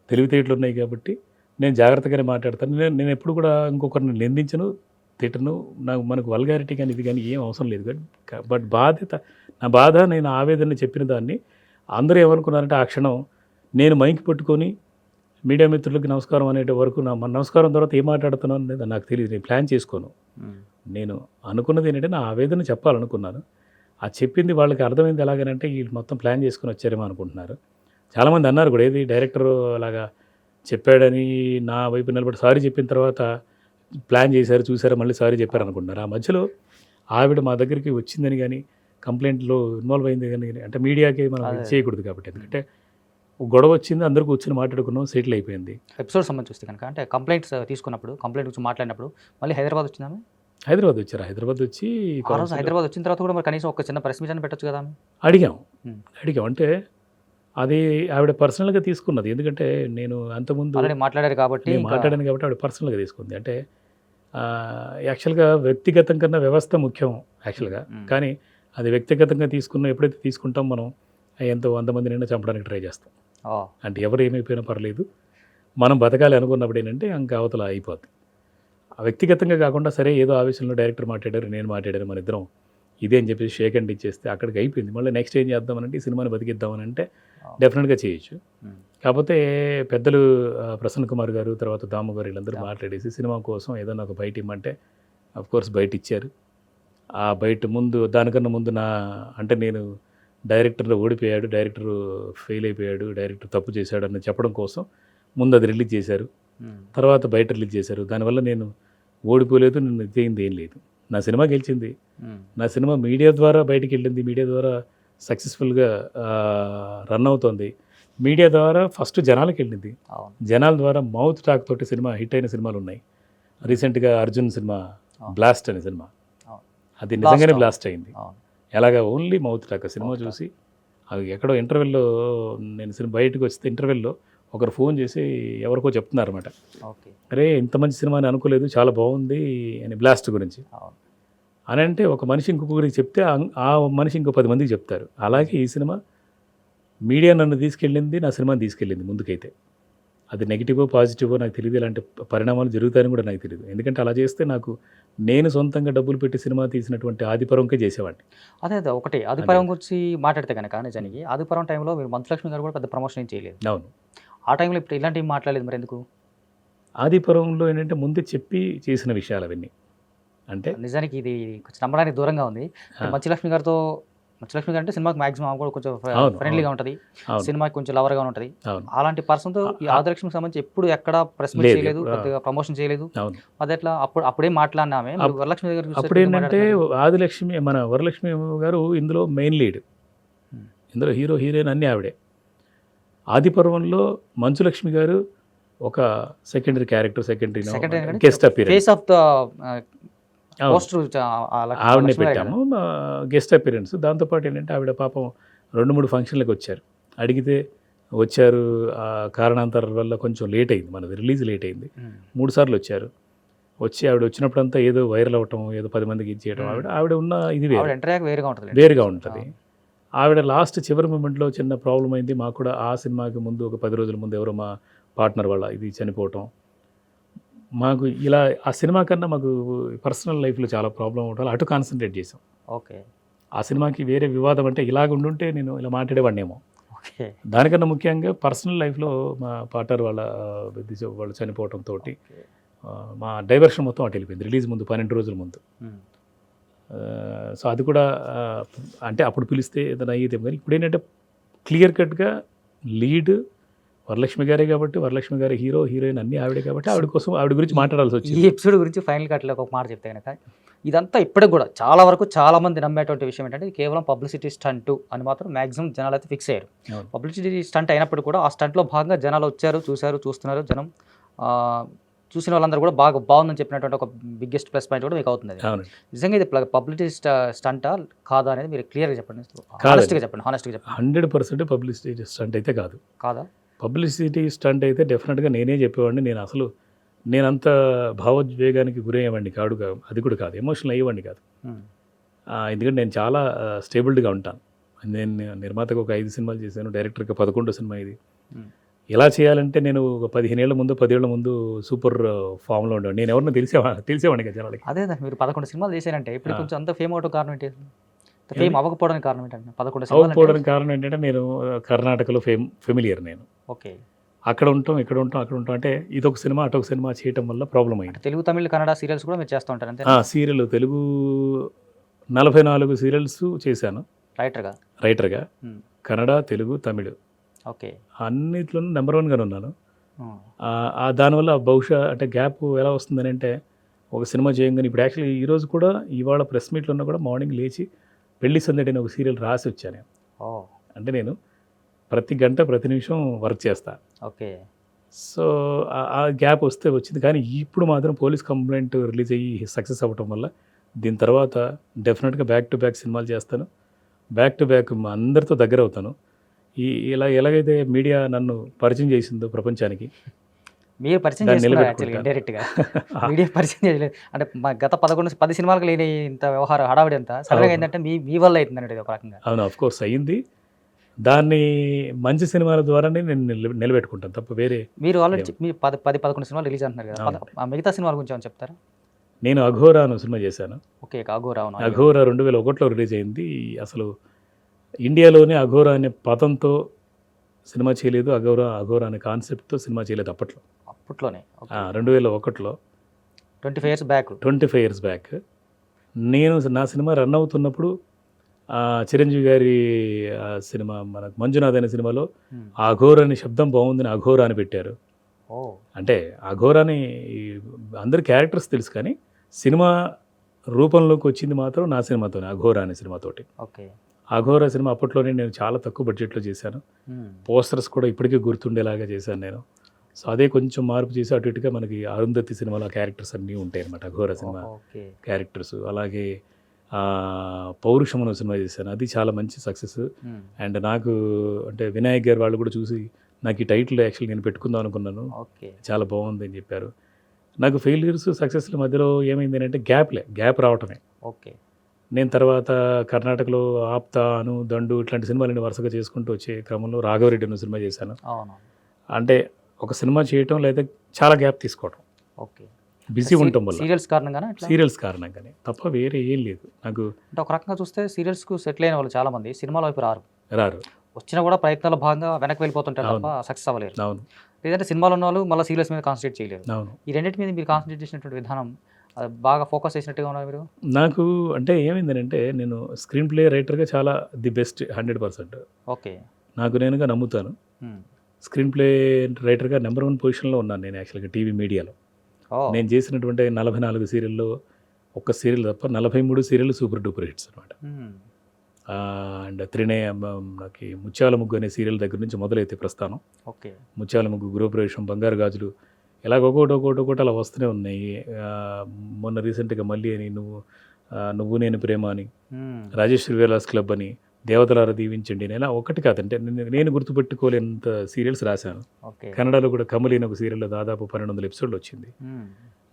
తెలివితేటలు ఉన్నాయి కాబట్టి నేను జాగ్రత్తగానే మాట్లాడతాను. నేను ఎప్పుడు కూడా ఇంకొకరిని నిందించను, తిట్టను. మనకు వల్గారిటీ కానీ ఇది కానీ ఏం అవసరం లేదు. బట్ బాధ్యత, నా బాధ, నేను ఆవేదన చెప్పిన దాన్ని అందరూ ఏమనుకున్నారంటే ఆ క్షణం నేను మైక్ పట్టుకొని మీడియా మిత్రులకి నమస్కారం అనే వరకు మన నమస్కారం తర్వాత ఏం మాట్లాడుతున్నాను అనేది నాకు తెలియదు. నేను ప్లాన్ చేసుకోను. నేను అనుకున్నది ఏంటంటే నా ఆవేదన చెప్పాలనుకున్నాను. ఆ చెప్పింది వాళ్ళకి అర్థమైంది ఎలాగనంటే వీళ్ళు మొత్తం ప్లాన్ చేసుకుని వచ్చారేమో అనుకుంటున్నారు. చాలామంది అన్నారు కూడా, ఏది డైరెక్టర్ అలాగా చెప్పాడని నా వైపు నిలబడి సారీ చెప్పిన తర్వాత ప్లాన్ చేశారు, చూసారు, మళ్ళీ సారీ చెప్పారు అనుకుంటున్నారు. ఆ మధ్యలో ఆవిడ మా దగ్గరికి వచ్చిందని కానీ, కంప్లైంట్లో ఇన్వాల్వ్ అయింది కానీ, అంటే మీడియాకి మనం ఇది చేయకూడదు కాబట్టి. ఎందుకంటే గొడవ వచ్చింది, అందరూ కూర్చొని మాట్లాడుకున్నాం, సెటిల్ అయిపోయింది. ఎపిసోడ్ సంబంధించి చూస్తే కనుక, అంటే కంప్లైంట్స్ తీసుకున్నప్పుడు, కంప్లైంట్ గురించి మాట్లాడినప్పుడు మళ్ళీ హైదరాబాద్ వచ్చిందా? హైదరాబాద్ వచ్చారు. హైదరాబాద్ వచ్చి హైదరాబాద్ వచ్చిన తర్వాత కూడా మరి కనీసం ఒక చిన్న ప్రెస్ మీట్ అని పెట్టచ్చు కదా. అడిగాం. అంటే అది ఆవిడ పర్సనల్గా తీసుకున్నది. ఎందుకంటే నేను అంతకుముందు మాట్లాడాను కాబట్టి ఆవిడ పర్సనల్గా తీసుకుంది. అంటే యాక్చువల్గా వ్యక్తిగతం కన్నా వ్యవస్థ ముఖ్యం యాక్చువల్గా. కానీ అది వ్యక్తిగతంగా ఎప్పుడైతే తీసుకుంటాం మనం ఎంతో 100 మందినైనా చంపడానికి ట్రై చేస్తాం. అంటే ఎవరు ఏమైపోయినా పర్లేదు, మనం బతకాలి అనుకున్నప్పుడు ఏంటంటే ఇంకా అవతల అయిపోద్ది. వ్యక్తిగతంగా కాకుండా సరే ఏదో ఆవేశంలో డైరెక్టర్ మాట్లాడారు, నేను మాట్లాడారు, మన ఇద్దరం ఇదే అని చెప్పేసి షేక్ హ్యాండ్ ఇచ్చేస్తే అక్కడికి అయిపోయింది. మళ్ళీ నెక్స్ట్ ఏం చేద్దామనంటే ఈ సినిమాని బతికిద్దామని అంటే డెఫినెట్గా చేయొచ్చు. కాకపోతే పెద్దలు ప్రసన్న కుమార్ గారు, తర్వాత దాము గారు వీళ్ళందరూ మాట్లాడేసి సినిమా కోసం ఏదైనా ఒక బయట ఇమ్మంటే అఫ్కోర్స్ బయట ఇచ్చారు. ఆ బయట ముందు, దానికన్నా ముందు అంటే నేను డైరెక్టర్లో ఓడిపోయాడు, డైరెక్టర్ ఫెయిల్ అయిపోయాడు, డైరెక్టర్ తప్పు చేశాడు అని చెప్పడం కోసం ముందు అది రిలీజ్ చేశారు, తర్వాత బయట రిలీజ్ చేశారు. దానివల్ల నేను ఓడిపోలేదు, నేను ఇదేంది ఏం లేదు. నా సినిమా గెలిచింది, నా సినిమా మీడియా ద్వారా బయటికి వెళ్ళింది, మీడియా ద్వారా సక్సెస్ఫుల్గా రన్ అవుతుంది, మీడియా ద్వారా ఫస్ట్ జనాలకు వెళ్ళింది, జనాల ద్వారా మౌత్ టాక్ తోటి సినిమా హిట్ అయిన సినిమాలు ఉన్నాయి. రీసెంట్గా అర్జున్ సినిమా బ్లాస్ట్ అనే సినిమా, అది నిజంగానే బ్లాస్ట్ అయింది. ఎలాగా ఓన్లీ మౌత్ టాక్. సినిమా చూసి అది ఎక్కడో ఇంటర్వెల్లో, నేను సినిమా బయటకు వస్తే ఇంటర్వెల్లో ఒకరు ఫోన్ చేసి ఎవరికో చెప్తున్నారు అనమాట, అరే ఇంత మంచి సినిమా అని అనుకోలేదు, చాలా బాగుంది అని, బ్లాస్ట్ గురించి అని. అంటే ఒక మనిషి ఇంకొకరికి చెప్తే ఆ మనిషి ఇంకో 10 మందికి చెప్తారు. అలాగే ఈ సినిమా మీడియా నన్ను తీసుకెళ్ళింది, నా సినిమాని తీసుకెళ్ళింది ముందుకైతే. అది నెగిటివో పాజిటివో నాకు తెలియదు, ఇలాంటి పరిణామాలు జరుగుతాయని కూడా నాకు తెలియదు. ఎందుకంటే అలా చేస్తే నేను సొంతంగా డబ్బులు పెట్టి సినిమా తీసినటువంటి ఆదిపర్వంకే చేసేవాడిని. అదే ఒకటి ఆదిపర్వం గురించి మాట్లాడితే కనుక, నిజానికి ఆదిపర్వం టైంలో మీరు మంచులక్ష్మి గారు కూడా పెద్ద ప్రమోషన్ ఏం చేయలేదు. అవును. ఆ టైంలో ఇప్పుడు ఇలాంటివి మాట్లాడలేదు, మరి ఎందుకు? ఆదిపర్వంలో ఏంటంటే ముందే చెప్పి చేసిన విషయాలు అవన్నీ. అంటే నిజానికి ఇది కొంచెం నమ్మడానికి దూరంగా ఉంది. మంచులక్ష్మి గారు అంటే సినిమాకి మాక్సిమం కూడా కొంచెం ఫ్రెండ్లీగా ఉంటుంది, సినిమాకి కొంచెం లవర్గా ఉంటుంది. అలాంటి పర్సన్తో ఈ ఆదిలక్ష్మికి సంబంధించి ఎప్పుడు ఎక్కడ ప్రెస్ మీట్ చేయలేదు, పెద్దగా ప్రమోషన్ చేయలేదు. అది ఎట్లా? అప్పుడే మాట్లాడినామే వరలక్ష్మి గారు. అప్పుడు ఏంటంటే ఆదిలక్ష్మి, మన వరలక్ష్మి గారు ఇందులో మెయిన్ లీడ్, ఇందులో హీరో హీరోయిన్ అన్నీ ఆవిడే. ఆదిపర్వంలో మంచులక్ష్మి గారు ఒక secondary character, secondary guest appearance, ఆవిడనే పెట్టాము గెస్ట్ అపీరెన్స్. దాంతోపాటు ఏంటంటే ఆవిడ పాపం 2-3 ఫంక్షన్లకు వచ్చారు, అడిగితే వచ్చారు. ఆ కారణాంతరాల వల్ల కొంచెం లేట్ అయింది, మనది రిలీజ్ లేట్ అయింది. 3 సార్లు వచ్చారు. వచ్చి ఆవిడ వచ్చినప్పుడంతా ఏదో వైరల్ అవ్వటం, ఏదో 10 మందికి ఇచ్చేయటం, ఆవిడ ఉన్న ఇది వేరుగా ఉంటుంది. ఆవిడ లాస్ట్ చివరి మూమెంట్లో చిన్న ప్రాబ్లం అయింది. మాకు కూడా ఆ సినిమాకి ముందు ఒక 10 రోజుల ముందు ఎవరో మా పార్ట్నర్ వాళ్ళ ఇది చనిపోవటం, మాకు ఇలా ఆ సినిమా కన్నా మాకు పర్సనల్ లైఫ్లో చాలా ప్రాబ్లం అవటం, అటు కాన్సన్ట్రేట్ చేసాం. ఓకే. ఆ సినిమాకి వేరే వివాదం అంటే ఇలాగ ఉండుంటే నేను ఇలా మాట్లాడేవాడినేమో. ఓకే. దానికన్నా ముఖ్యంగా పర్సనల్ లైఫ్లో మా పార్ట్నర్ వాళ్ళు చనిపోవడంతో మా డైవర్షన్ మొత్తం అటు వెళ్ళిపోయింది. రిలీజ్ ముందు 12 రోజుల ముందు. సో అది కూడా అంటే అప్పుడు పిలిస్తే ఏదైనా అయ్యేదేమో, కానీ ఇప్పుడు ఏంటంటే క్లియర్ కట్గా లీడ్ వరలక్ష్మి గారే కాబట్టి, వరలక్ష్మి గారి హీరో హీరోయిన్ అన్నీ ఆవిడే కాబట్టి ఆవిడ గురించి మాట్లాడాల్సి వచ్చింది. ఈ ఎపిసోడ్ గురించి ఫైనల్ కట్లో ఒక మాట చెప్తే కనుక, ఇదంతా ఇప్పటికి కూడా చాలా వరకు చాలా మంది నమ్మేటువంటి విషయం ఏంటంటే ఇది కేవలం పబ్లిసిటీ స్టంట్ అని మాత్రం మ్యాక్సిమం జనాలు అయితే ఫిక్స్ అయ్యారు. పబ్లిసిటీ స్టంట్ అయినప్పుడు కూడా ఆ స్టంట్లో భాగంగా జనాలు వచ్చారు, చూస్తున్నారు. జనం చూసిన వాళ్ళందరూ కూడా బాగుందని చెప్పినటువంటి ఒక బిగ్గెస్ట్ ప్లస్ పాయింట్ కూడా మీకు అవుతుంది. నిజంగా ఇది పబ్లిసిటీ స్టంటా కాదా అనేది మీరు క్లియర్గా చెప్పండి, హానెస్ట్గా చెప్పండి. 100% పబ్లిసిటీ స్టంట్ అయితే కాదా? పబ్లిసిటీ స్టంట్ అయితే డెఫినెట్గా నేనే చెప్పేవాడిని. నేనంత భావోద్వేగానికి గురయ్యేవాడిని కాదు, అది కూడా కాదు, ఎమోషనల్ అయ్యేవాడిని కాదు. ఎందుకంటే నేను చాలా స్టేబుల్డ్గా ఉంటాను. నేను నిర్మాతకు ఒక 5 సినిమాలు చేశాను, డైరెక్టర్కి 11 సినిమా ఇది. ఎలా చేయాలంటే నేను ఒక 15 ఏళ్ల ముందు 10 ఏళ్ల ముందు సూపర్ ఫామ్లో ఉండేవాడిని. నేను ఎవరిని తెలిసేవాడిని కదా జనాలకి. అదే మీరు 11 సినిమాలు చేశారంటే ఇప్పుడు కొంచెం అంత ఫేమ్ అవడం కారణం ఏంటి? ఫేమ్ అవ్వకపోవడానికి కారణం ఏంటంటే 11 అవ్వకపోవడానికి కారణం ఏంటంటే నేను కర్ణాటకలో ఫెమిలియర్. నేను ఓకే, అక్కడ ఉంటాం ఇక్కడ ఉంటాం అంటే ఇదొక సినిమా అటొక సినిమా చేయటం వల్ల ప్రాబ్లం అయింది. తెలుగు, తమిళ, కన్నడ సీరియల్స్ కూడా మీరు చేస్తూ ఉంటారు అంతే? సీరియల్ తెలుగు 44 సీరియల్స్ చేశాను రైటర్గా. కన్నడ, తెలుగు, తమిళ్ ఓకే, అన్నిట్లోనూ నెంబర్ 1గానే ఉన్నాను. దానివల్ల బహుశా అంటే గ్యాప్ ఎలా వస్తుందని అంటే ఒక సినిమా చేయగానే ఇప్పుడు యాక్చువల్లీ ఈరోజు కూడా ఇవాళ ప్రెస్ మీట్లో ఉన్నా కూడా మార్నింగ్ లేచి పెళ్లి సందడి అని ఒక సీరియల్ రాసి వచ్చాను. అంటే నేను ప్రతి గంట ప్రతి నిమిషం వర్క్ చేస్తా. ఓకే. సో ఆ గ్యాప్ వచ్చింది. కానీ ఇప్పుడు మాత్రం పోలీస్ కంప్లైంట్ రిలీజ్ అయ్యి సక్సెస్ అవ్వటం వల్ల దీని తర్వాత డెఫినెట్గా బ్యాక్ టు బ్యాక్ సినిమాలు చేస్తాను. బ్యాక్ టు బ్యాక్ అందరితో దగ్గర అవుతాను. ఎలాగైతే మీడియా నన్ను పరిచయం చేసిందో ప్రపంచానికి, మీరు పరిచయం చేస్తున్నారు డైరెక్ట్గా. మీడియా పరిచయం చేయలేదు అంటే గత 10 సినిమాలకు లేని ఇంత వ్యవహారం హడావిడి అంతా సడన్గా ఏంటంటే మీ వల్ల అవుతుంది అంటే ఒక రకంగా. అవును, ఆఫ్ కోర్స్ అయ్యింది. దాన్ని మంచి సినిమాల ద్వారానే నేను నిలబెట్టుకుంటాను తప్ప వేరే. మీరు ఆల్రెడీ మీరు 10-11 సినిమాలు రిలీజ్ అంటున్నారు కదా, మిగతా సినిమాల గురించి ఏమైనా చెప్తారా? నేను అఘోరా అనే సినిమా చేశాను. ఓకే, అఘోరా 2001లో రిలీజ్ అయింది. అసలు ఇండియాలోనే అఘోరా అనే పదంతో సినిమా చేయలేదు, అఘోరా అనే కాన్సెప్ట్తో సినిమా చేయలేదు అప్పట్లోనే 2001లో 25 years బ్యాక్. నేను నా సినిమా రన్ అవుతున్నప్పుడు చిరంజీవి గారి సినిమా మనకు మంజునాథ్ అనే సినిమాలో అఘోరా అనే శబ్దం బాగుందని అఘోరా అని పెట్టారు. అంటే అఘోరాని అందరి క్యారెక్టర్స్ తెలుసు, కానీ సినిమా రూపంలోకి వచ్చింది మాత్రం నా సినిమాతోనే, అఘోరా అనే సినిమాతోటి. ఓకే. అఘోరా సినిమా అప్పట్లోనే నేను చాలా తక్కువ బడ్జెట్లో చేశాను. పోస్టర్స్ కూడా ఇప్పటికీ గుర్తుండేలాగా చేశాను నేను. సో అదే కొంచెం మార్పు చేసి అటు ఇటుగా మనకి అరుంధతి సినిమాలో క్యారెక్టర్స్ అన్నీ ఉంటాయి అన్నమాట, అఘోరా సినిమా క్యారెక్టర్స్. అలాగే పౌరుషం అనే సినిమా చేశాను, అది చాలా మంచి సక్సెస్. అండ్ నాకు అంటే వినాయక్ గారు వాళ్ళు కూడా చూసి నాకు ఈ టైటిల్ యాక్చువల్లీ నేను పెట్టుకుందాం అనుకున్నాను, చాలా బాగుంది అని చెప్పారు. నాకు ఫెయిల్యూర్స్ సక్సెస్ల మధ్యలో ఏమైంది అంటే గ్యాప్ రావటమే. ఓకే. నేను తర్వాత కర్ణాటకలో ఆప్తాను, దండు ఇట్లాంటి సినిమాలని వరుసగా చేసుకుంటూ వచ్చే క్రమంలో రాఘవరెడ్డి అనే సినిమా చేశాను. అంటే ఒక సినిమా చేయటం లేదా చాలా గ్యాప్ తీసుకోవటం. ఓకే. బిజీ ఉండటం వల్ల సీరియల్స్ కారణంగానే తప్ప వేరే ఏం లేదు నాకు. అంటే ఒక రకంగా చూస్తే సీరియల్స్కు సెటిల్ అయిన వాళ్ళు చాలా మంది సినిమాల వైపు రారు, వచ్చినా కూడా ప్రయత్నాల భాగంగా వెనక్కి వెళ్ళిపోతుంటారు తప్ప సక్సెస్ అవ్వలేరు. అవును. లేదంటే సినిమాలు ఉన్న వాళ్ళు మళ్ళీ సీరియల్స్ మీద కాన్సన్ట్రేట్ చేయలేరు. అవును. ఈ రెండింటి మీద మీరు కాన్సన్ట్రేట్ చేసినటువంటి విధానం బాగా ఫోకస్ చేసినట్టుగా ఉన్నారు మీరు. నాకు అంటే ఏమైందంటే నేను స్క్రీన్ ప్లే రైటర్గా చాలా ది బెస్ట్ 100%. ఓకే. నాకు నేనుగా నమ్ముతాను. స్క్రీన్ ప్లే రైటర్గా నెంబర్ 1 పొజిషన్లో ఉన్నాను నేను యాక్చువల్గా టీవీ మీడియాలో. నేను చేసినటువంటి 44 సీరియల్లో ఒక్క సీరియల్ తప్ప 43 సీరియల్ సూపర్ డూపర్ హిట్స్ అనమాట. అండ్ నాకు ముత్యాల ముగ్గు అనే సీరియల్ దగ్గర నుంచి మొదలైతే ప్రస్థానం. ఓకే. ముత్యాల ముగ్గు, గృహప్రవేశం, బంగారు గాజులు, ఇలాగ ఒకటి అలా వస్తూనే ఉన్నాయి. మొన్న రీసెంట్గా మళ్ళీ అని నువ్వు నేను ప్రేమ అని, రాజేశ్వరి విలాస్ క్లబ్ అని, దేవతలారా దీవించండి ఇలా ఒకటి కాదంటే నేను గుర్తుపెట్టుకోలేనంత సీరియల్స్ రాశాను. ఓకే. కన్నడలో కూడా కమలి అనే ఒక సీరియల్లో దాదాపు 1200 ఎపిసోడ్లు వచ్చింది.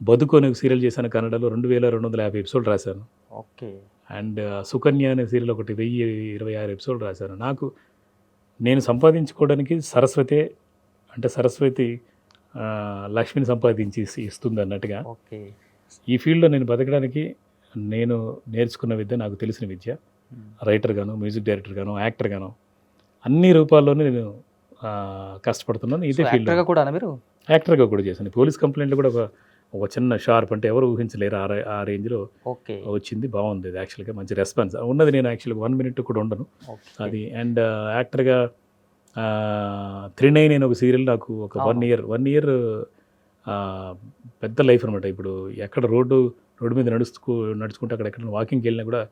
బతుకు అనే ఒక సీరియల్ చేశాను కన్నడలో 2250 ఎపిసోడ్ రాశాను. ఓకే. అండ్ సుకన్య అనే సీరియల్ ఒకటి 1026 ఎపిసోడ్ రాశాను. నేను సంపాదించుకోవడానికి సరస్వతి లక్ష్మిని సంపాదించి ఇస్తుంది అన్నట్టుగా ఓకే. ఈ ఫీల్డ్లో నేను బతకడానికి నేను నేర్చుకున్న విద్య, నాకు తెలిసిన విద్య, రైటర్ గాను, మ్యూజిక్ డైరెక్టర్ గాను, యాక్టర్ గాను అన్ని రూపాల్లోనే నేను కష్టపడుతున్నాను. ఇదే ఫీల్డ్గా కూడా మీరు యాక్టర్గా కూడా చేశాను. పోలీస్ కంప్లైంట్లో కూడా ఒక చిన్న షార్ప్ అంటే ఎవరు ఊహించలేరు ఆ రేంజ్లో ఓకే వచ్చింది. బాగుంది అది యాక్చువల్గా, మంచి రెస్పాన్స్ ఉన్నది. నేను యాక్చువల్గా 1 minute కూడా ఉండను అది. అండ్ యాక్టర్గా 39 అనే ఒక సీరియల్ నాకు ఒక 1 year పెద్ద లైఫ్ అనమాట. ఇప్పుడు ఎక్కడ రోడ్డు మీద నడుచుకుంటే అక్కడ ఎక్కడ వాకింగ్కి వెళ్ళినా కూడా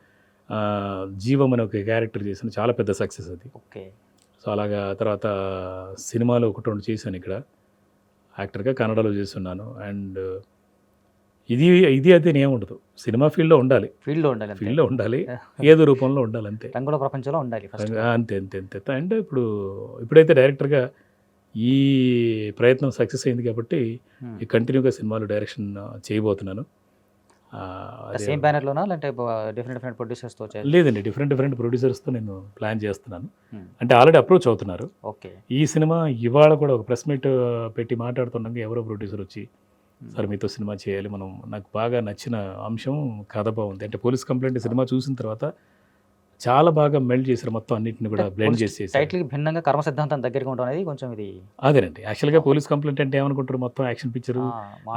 జీవం అనే ఒక క్యారెక్టర్ చేశాను. చాలా పెద్ద సక్సెస్ అది. ఓకే. సో అలాగా తర్వాత సినిమాలో 1-2 చేశాను ఇక్కడ యాక్టర్గా, కన్నడలో చేస్తున్నాను. అండ్ ఇది అదే ఏముండదు, సినిమా ఫీల్డ్లో ఉండాలి, ఏదో రూపంలో ఉండాలి, అంతే. రంగుల ప్రపంచంలో ఉండాలి అంతే. అండ్ ఇప్పుడైతే డైరెక్టర్గా ఈ ప్రయత్నం సక్సెస్ అయింది కాబట్టి కంటిన్యూగా సినిమాలు డైరెక్షన్ చేయబోతున్నాను. సేమ్ బ్యానర్లోనా లేదంటే డిఫరెంట్ ప్రొడ్యూసర్స్తో? లేదండి, డిఫరెంట్ ప్రొడ్యూసర్స్తో నేను ప్లాన్ చేస్తున్నాను. అంటే ఆల్రెడీ అప్రోచ్ అవుతున్నారు. ఓకే. ఈ సినిమా ఇవాళ కూడా ఒక ప్రెస్ మీట్ పెట్టి మాట్లాడుతుండగా ఎవరో ప్రొడ్యూసర్ వచ్చి, సార్ మీతో సినిమా చేయాలి, నాకు బాగా నచ్చిన అంశం కథ బాగుంది అంటే పోలీస్ కంప్లైంట్ సినిమా చూసిన తర్వాత చాలా బాగా మెల్ట్ చేశారు, మొత్తం అన్నింటిని కూడా బ్లెండ్ చేసేసి. టైటిల్కి భిన్నంగా కర్మ సిద్ధాంతం దగ్గరగా ఉంటుంది అనేది కొంచెం ఇది అదేనండి. యాక్చువల్గా పోలీస్ కంప్లైంట్ అంటే ఏమనుకుంటారు, మొత్తం యాక్షన్ పిక్చరు,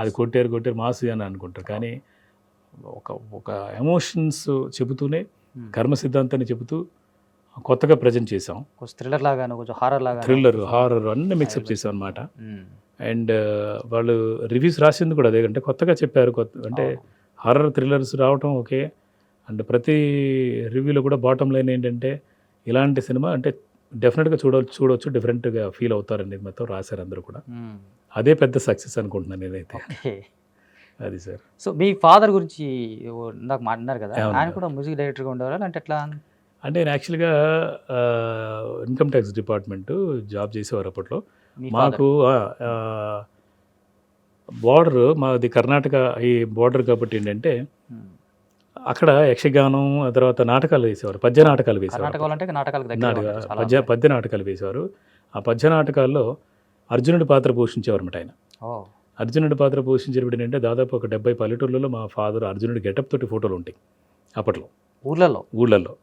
అది కొట్టారు మాస్ అని అనుకుంటారు. కానీ ఒక ఎమోషన్స్ చెబుతూనే కర్మ సిద్ధాంతాన్ని చెబుతూ కొత్తగా ప్రజెంట్ చేసాం. థ్రిల్లర్ లాగా, కొంచెం హారర్ అన్నీ మిక్సప్ చేసాం అనమాట. అండ్ వాళ్ళు రివ్యూస్ రాసింది కూడా అదే, అంటే కొత్తగా చెప్పారు. అంటే హారర్ థ్రిల్లర్స్ రావటం ఓకే. అండ్ ప్రతి రివ్యూలో కూడా బాటమ్ లైన్ ఏంటంటే ఇలాంటి సినిమా అంటే డెఫినెట్గా చూడవచ్చు, డిఫరెంట్గా ఫీల్ అవుతారనేది మొత్తం రాశారు అందరూ కూడా. అదే పెద్ద సక్సెస్ అనుకుంటున్నాను నేనైతే. అది సార్. సో మీ ఫాదర్ గురించి నాకు మాట్లాడారు కదా, ఆయన కూడా మ్యూజిక్ డైరెక్టర్గా ఉండేవారా అంటే ఎట్లా? అంటే నేను యాక్చువల్గా ఇన్కమ్ ట్యాక్స్ డిపార్ట్మెంట్ జాబ్ చేసేవారు అప్పట్లో. మాకు బార్డర్ మాది కర్ణాటక, ఈ బార్డర్ కాబట్టి ఏంటంటే అక్కడ యక్షగానం, ఆ తర్వాత నాటకాలు వేసేవారు, పద్య నాటకాలు వేసేవారు. పద్య నాటకాలు వేసేవారు. ఆ పద్య నాటకాల్లో అర్జునుడి పాత్ర పోషించేవారు అన్నమాట ఆయన. అర్జునుడి పాత్ర పోషించేటప్పుడు ఏంటంటే దాదాపు ఒక 70 పల్లెటూర్లలో మా ఫాదర్ అర్జునుడి గెటప్ తోటి ఫోటోలు ఉంటాయి అప్పట్లో ఊళ్ళల్లో.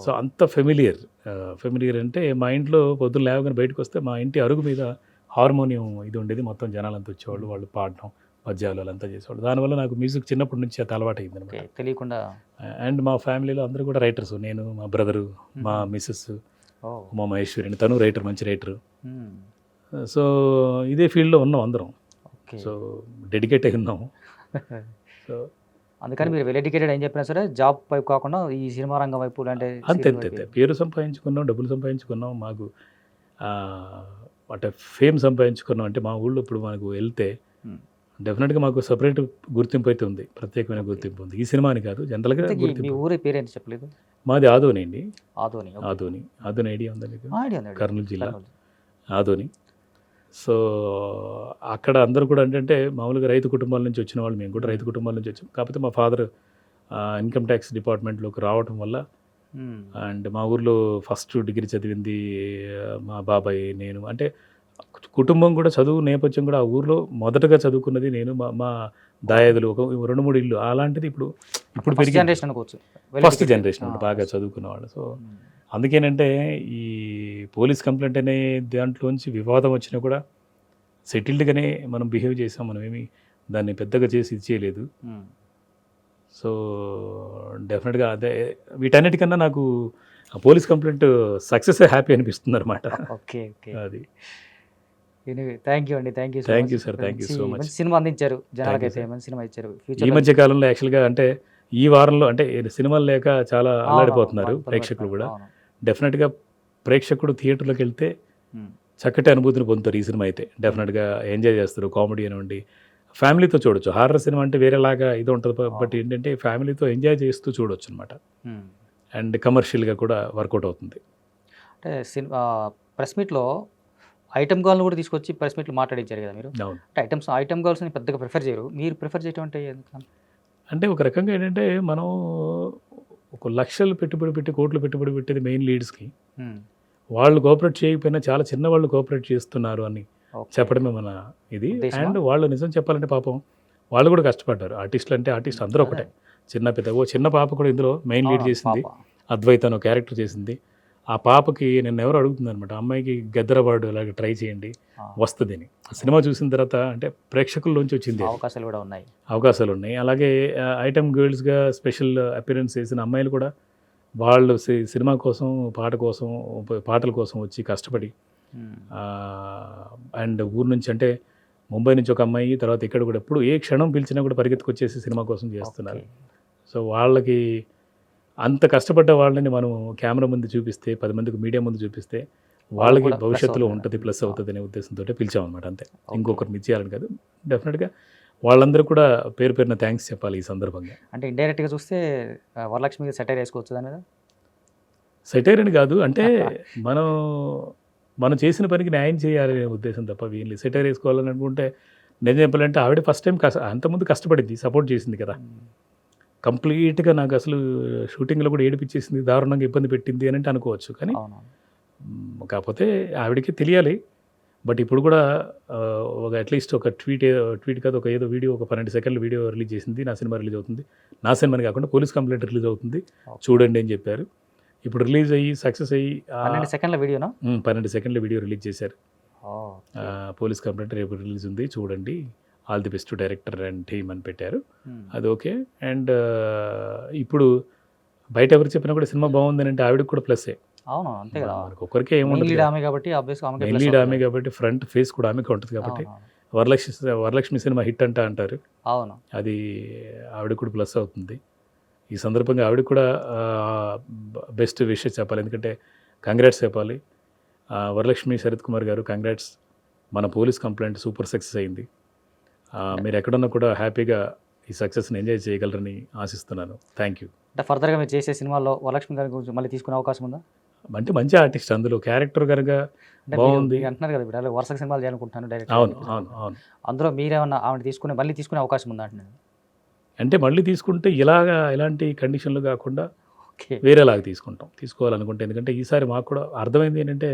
సో అంత ఫెమిలియర్ అంటే మా ఇంట్లో పొద్దున్న లేవగానే బయటకు వస్తే మా ఇంటి అరుగు మీద హార్మోనియం ఇది ఉండేది, మొత్తం జనాలంతా వచ్చేవాళ్ళు, వాళ్ళు పాడటం, పద్యాలు అలంతా చేసేవాళ్ళు. దానివల్ల నాకు మ్యూజిక్ చిన్నప్పటి నుంచి అది అలవాటు అయింది అనమాట, తెలియకుండా. అండ్ మా ఫ్యామిలీలో అందరూ కూడా రైటర్స్, నేను, మా బ్రదరు, మా మిస్సెస్, మా మహేశ్వరిని, తను రైటర్, మంచి రైటర్. సో ఇదే ఫీల్డ్లో ఉన్నాం అందరం. సో డెడికేట్ అయి ఉన్నాము. సో అందుకని మీరు వెల్ ఎడ్యుకేటెడ్ అని చెప్పినా సరే జాబ్ వైపు కాకుండా ఈ సినిమా రంగం వైపు అంటే అంతే పేరు సంపాదించుకున్నాం, డబ్బులు సంపాదించుకున్నాం, మాకు అంటే ఫేమ్ సంపాదించుకున్నాం. అంటే మా ఊళ్ళో ఇప్పుడు మనకు వెళ్తే డెఫినెట్గా మాకు సపరేట్ గుర్తింపు అయితే ఉంది, ప్రత్యేకమైన గుర్తింపు ఉంది. ఈ సినిమా అని కాదు, జనరల్గా గుర్తింపు. ఊరి పేరు ఏంటి చెప్పలేదు? మాది ఆదోని అండి. ఆదోని ఐడియా ఉందా మీకు? కర్నూలు జిల్లా ఆదోని. సో అక్కడ అందరూ కూడా అంటే మామూలుగా రైతు కుటుంబాల నుంచి వచ్చిన వాళ్ళు, మేము కూడా రైతు కుటుంబాల నుంచి వచ్చాం. కాకపోతే మా ఫాదర్ ఇన్కమ్ ట్యాక్స్ డిపార్ట్మెంట్లోకి రావటం వల్ల, అండ్ మా ఊర్లో ఫస్ట్ డిగ్రీ చదివింది మా బాబాయ్, నేను. అంటే కుటుంబం కూడా చదువు నేపథ్యం కూడా ఆ ఊర్లో మొదటగా చదువుకున్నది నేను, మా దాయాదులు ఒక 2-3 ఇల్లు అలాంటిది. ఇప్పుడు పెరిగి ఫస్ట్ జనరేషన్ బాగా చదువుకున్నవాళ్ళు. సో అందుకేనంటే ఈ పోలీస్ కంప్లైంట్ అనే దాంట్లోంచి వివాదం వచ్చినా కూడా సెటిల్డ్గానే మనం బిహేవ్ చేసాం, మనం ఏమి దాన్ని పెద్దగా చేసి ఇది చేయలేదు. సో డెఫినెట్గా అదే వీటన్నిటికన్నా నాకు పోలీస్ కంప్లైంట్ సక్సెస్ హ్యాపీ అనిపిస్తుంది అనమాట. ఓకే. అది. Thank you sir, thank you so much. Cinema అందించారు జనాలకైతే, మంచి సినిమా ఇచ్చారు. ఈ మధ్య కాలంలో యాక్చువల్గా అంటే ఈ వారంలో అంటే సినిమాలు లేక చాలా అల్లాడిపోతున్నారు ప్రేక్షకులు కూడా. డెఫినెట్గా ప్రేక్షకుడు థియేటర్లోకి వెళ్తే చక్కటి అనుభూతిని పొందుతారు. ఈ సినిమా అయితే డెఫినెట్గా ఎంజాయ్ చేస్తారు. కామెడీ అనివ్వండి, ఫ్యామిలీతో చూడొచ్చు. హారర్ సినిమా అంటే వేరేలాగా ఇది ఉంటుంది, బట్ ఏంటంటే ఫ్యామిలీతో ఎంజాయ్ చేస్తూ చూడొచ్చు అనమాట. అండ్ కమర్షియల్గా కూడా వర్కౌట్ అవుతుంది. అంటే ప్రెస్ మీట్‌లో ఐటెమ్ గర్ల్‌ని కూడా తీసుకొచ్చి ప్రెస్ మీట్‌లో మాట్లాడించారు కదా మీరు. అవును. అంటే ఐటెమ్ గర్ల్స్‌ని పెద్దగా ప్రిఫర్ చేయరు. మీరు ప్రిఫర్ చేయటం అంటే ఎందుకని? అంటే ఒక రకంగా ఏంటంటే మనం ఒక లక్షలు పెట్టుబడి పెట్టి, కోట్లు పెట్టుబడి పెట్టేది మెయిన్ లీడ్స్‌కి. హ్మ్. వాళ్ళు కోఆపరేట్ చేయకపోయినా చాలా చిన్న వాళ్ళు కోఆపరేట్ చేస్తున్నారు అని ఓకే. చెప్పడమే మన ఇది. ఉద్దేశమా? అండ్ వాళ్ళు నిజం చెప్పాలంటే పాపం వాళ్ళు కూడా కష్టపడ్డారు. ఆర్టిస్టులు అంటే ఆర్టిస్ట్ అందరూ ఒకటే. చిన్న పెద్ద చిన్న పాప కూడా ఇందులో మెయిన్ లీడ్ అవునవును. చేసింది. పాప. అద్వైత అనే క్యారెక్టర్ చేసింది. ఆ పాపకి నిన్నెవరో అడుగుతుందనమాట. అమ్మాయికి గద్దర్ అవార్డు ఇలాగ ట్రై చేయండి ఆ! వస్తదని. ఆ సినిమా చూసిన తర్వాత అంటే ప్రేక్షకుల్లోంచి వచ్చింది అది. అవకాశాలు కూడా ఉన్నాయి. అవకాశాలున్నాయి. అలాగే ఐటెమ్ గర్ల్స్‌గా స్పెషల్ అపియరెన్స్ చేసిన అమ్మాయిలు కూడా వాళ్ళు సినిమా కోసం, పాటల కోసం వచ్చి కష్టపడి హ్మ్. అండ్ ఊరు నుంచి అంటే ముంబై నుంచి ఒక అమ్మాయి, తర్వాత ఇక్కడ కూడా ఎప్పుడు ఏ క్షణం పిలిచినా కూడా పరిగెత్తుకొచ్చేసి సినిమా కోసం చేస్తున్నారు. ఓకే. సో వాళ్ళకి అంత కష్టపడ్డ వాళ్ళని మనం కెమెరా ముందు చూపిస్తే, 10 మందికి మీడియా ముందు చూపిస్తే వాళ్ళకి కూడా ప్లస్ భవిష్యత్తులో అవుతుంది. ఉంటుంది, ప్లస్ అవుతుంది అనే ఉద్దేశంతో పిలిచామన్నమాట అంతే. ఓకే. ఇంకొకరిని ఇచ్చేయాలని కాదు. డెఫినెట్గా వాళ్ళందరూ కూడా పేరు పేరున థ్యాంక్స్ చెప్పాలి ఈ సందర్భంగా. అంటే ఇండైరెక్ట్‌గా చూస్తే వరలక్ష్మి మీద సెటైర్ వేసుకోవచ్చు దాని మీద? సెటైర్ అని కాదు, అంటే మనం చేసిన పనికి న్యాయం చేయాలి అనే ఉద్దేశం తప్ప వీళ్ళు సెటైర్ వేసుకోవాలని అనుకుంటే నిజం చెప్పాలంటే ఆవిడ ఫస్ట్ టైం అంతకుముందు కష్టపడింది, సపోర్ట్ చేసింది కదా. హ్మ్. కంప్లీట్గా నాకు అసలు షూటింగ్లో కూడా ఏడిపించేసింది, దారుణంగా ఇబ్బంది పెట్టింది అని అంటే అనుకోవచ్చు. కానీ అవునవును. కాకపోతే ఆవిడకి తెలియాలి. బట్ ఇప్పుడు కూడా ఒక అట్లీస్ట్ ఒక ట్వీట్ కాదు, ఒక ఏదో వీడియో, ఒక 12 సెకండ్ల వీడియో రిలీజ్ చేసింది. నా సినిమా రిలీజ్ అవుతుంది, నా సినిమాని కాకుండా పోలీస్ కంప్లైంట్ రిలీజ్ అవుతుంది ఓకే. చూడండి అని చెప్పారు. ఇప్పుడు రిలీజ్ అయ్యి సక్సెస్ అయ్యి 12 సెకండ్ల వీడియోనా? 12 సెకండ్ల వీడియో రిలీజ్ చేశారు. ఓకే. పోలీస్ కంప్లైంట్ రేపు రిలీజ్ ఉంది చూడండి, all the best director and team అని పెట్టారు. హ్మ్. అది ఓకే. అండ్ ఇప్పుడు బయట ఎవరు చెప్పినా కూడా సినిమా బాగుందని అంటే ఆవిడకి కూడా ప్లస్సే. అవును. అంతే కదా. మనకు ఒక్కరికే మెయిన్ ఏముండదు లీడ్ కదా. ఆమె కాబట్టి ఆబ్వియస్‌గా ఆమెకే మెయిన్ ప్లస్ లీడ్ అవుతుంది. ఆమె కాబట్టి ఫ్రంట్ ఫేస్ కూడా ఆమెకే ఉంటుంది కాబట్టి అవునవును. వరలక్ష్మి సినిమా హిట్ అంటారు. అవును. అది ఆవిడకి కూడా ప్లస్ అవుతుంది. ఈ సందర్భంగా ఆవిడకి కూడా బెస్ట్ విషెస్ చెప్పాలి, ఎందుకంటే కంగ్రాట్స్ చెప్పాలి. వరలక్ష్మి శరత్ కుమార్ గారు కంగ్రాట్స్, మన పోలీస్ కంప్లైంట్ సూపర్ సక్సెస్ అయింది. మీరు ఎక్కడున్నా కూడా హ్యాపీగా ఈ సక్సెస్ని ఎంజాయ్ చేయగలరని ఆశిస్తున్నాను. Thank you. అంటే ఫర్దర్‌గా మీరు చేసే సినిమాల్లో వరలక్ష్మి గారి గురించి మళ్ళీ తీసుకునే అవకాశం ఉందా? అంటే మంచి ఆర్టిస్ట్, అందులో క్యారెక్టర్ కనుక అంటే బాగుంది. మీరు అంటున్నారు కదా ఇప్పుడు వరుసగా సినిమాలు చేయాలనుకుంటున్నాను డైరెక్ట్. అవును అవును అవును. అందులో మీరేమన్నా ఆవిడ మళ్ళీ తీసుకునే అవకాశం ఉందా అంటున్నాను. అంటే మళ్ళీ తీసుకుంటే ఇలాంటి కండిషన్లు కాకుండా ఓకే. వేరేలాగా తీసుకోవాలనుకుంటే, ఎందుకంటే ఈసారి మాకు కూడా అర్థమైంది ఏంటంటే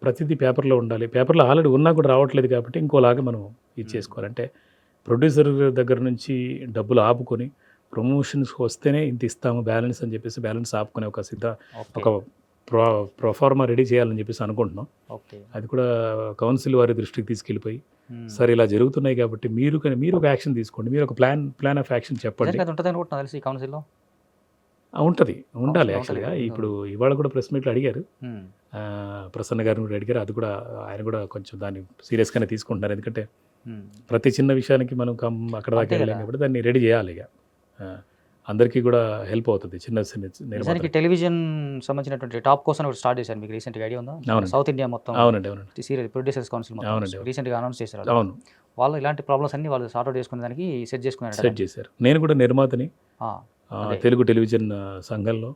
ప్రతిదీ పేపర్లో ఉండాలి, పేపర్లో ఆల్రెడీ ఉన్నా కూడా రావట్లేదు కాబట్టి ఇంకోలాగా మనం ఇది చేసుకోవాలంటే ప్రొడ్యూసర్ దగ్గర నుంచి డబ్బులు ఆపుకొని ప్రమోషన్స్కి వస్తేనే ఇంత ఇస్తాము బ్యాలెన్స్ అని చెప్పేసి బ్యాలెన్స్ ఆపుకునే ఒక ఒక ప్రొఫార్మా రెడీ చేయాలని చెప్పేసి అనుకుంటున్నాం. ఓకే. అది కూడా కౌన్సిల్ వారి దృష్టికి తీసుకెళ్ళిపోయి హ్మ్. సరే ఇలా జరుగుతున్నాయి కాబట్టి మీరు ఒక యాక్షన్ తీసుకోండి, మీరు ఒక ప్లాన్ ఆఫ్ యాక్షన్ చెప్పండి. నిజంగా అది ఉంటుంది అనుకుంటున్నా తెలిసి ఈ కౌన్సిల్‌లో. ఉండాలి ఉంటుంది యాక్చువల్గా. కదా. ఇప్పుడు ఇవాళ కూడా ప్రెస్ మీట్లో అడిగారు, హ్మ్. ప్రసన్న గారిని కూడా అడిగారు. అది కూడా ఆయన కూడా కొంచెం దాన్ని సీరియస్గానే తీసుకుంటున్నారు, ఎందుకంటే హ్మ్. ప్రతి చిన్న విషయానికి మనం అక్కడ దాకా అంతే వెళ్ళాం కదా. కాబట్టి దాన్ని రెడీ చేయాలి ఇక. అందరికీ కూడా హెల్ప్ అవుతుంది చిన్న నిజానికి నిర్మాతలకి. టెలివిజన్ సంబంధించినటువంటి టాప్ కోసం ఒకటి స్టార్ట్ చేశారు. మీకు రీసెంట్‌గా ఐడియా ఉందా? అవునండి. సౌత్ ఇండియా మొత్తం అవునండి. సీరియల్ ప్రొడ్యూసర్స్ కౌన్సిల్ మొత్తం అవునండి. రీసెంట్‌గా అనౌన్స్ చేశారు వాళ్ళు. అవును, వాళ్ళు ఇలాంటి ప్రాబ్లమ్స్ అన్ని వాళ్ళు సార్ట్ అవుట్ చేసుకునే దానికి సెట్ చేసుకున్నారట. సెట్ చేశారు. నేను కూడా నిర్మాతని ఆ! అదే. తెలుగు టెలివిజన్ సంఘంలో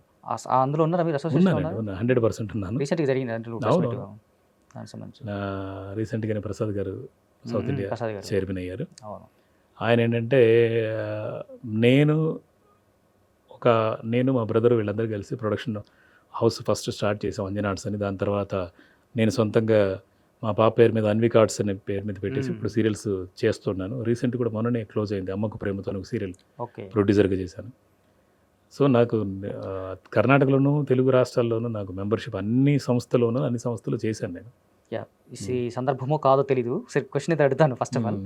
అందులో ఉన్నారా మీరు? అసోసియేషన్ ఉన్నానండి, ఉన్నారా? 100% ఉన్నాను. రీసెంట్‌గా జరిగింది అంటే అవును. దానికి సంబంధించి. రీసెంట్గానే ప్రసాద్ గారు సౌత్ ఇండియా ప్రసాద్ గారు. చైర్మన్ అయ్యారు. అవును. ఆయన ఏంటంటే నేను మా బ్రదర్ వీళ్ళందరూ కలిసి ప్రొడక్షన్ హౌస్ ఫస్ట్ స్టార్ట్ చేసాం, అంజనా ఆర్ట్స్ అని. దాని తర్వాత నేను సొంతంగా మా పాప పేరు మీద అన్విక ఆర్ట్స్ అనే పేరు మీద పెట్టేసి ఇప్పుడు సీరియల్స్ చేస్తున్నాను. రీసెంట్ కూడా మొన్ననే క్లోజ్ అయింది అమ్మకు ప్రేమతో ఒక సీరియల్ ఓకే. ప్రొడ్యూసర్గా చేశాను. సో నాకు కర్ణాటకలోను తెలుగు రాష్ట్రాల్లోనూ నాకు మెంబర్షిప్ అన్ని సంస్థలు చేశాను నేను. ఈ సందర్భమో కాదో తెలీదు. సరే క్వశ్చన్ అయితే అడుగుతాను ఫస్ట్ ఆఫ్ ఆల్.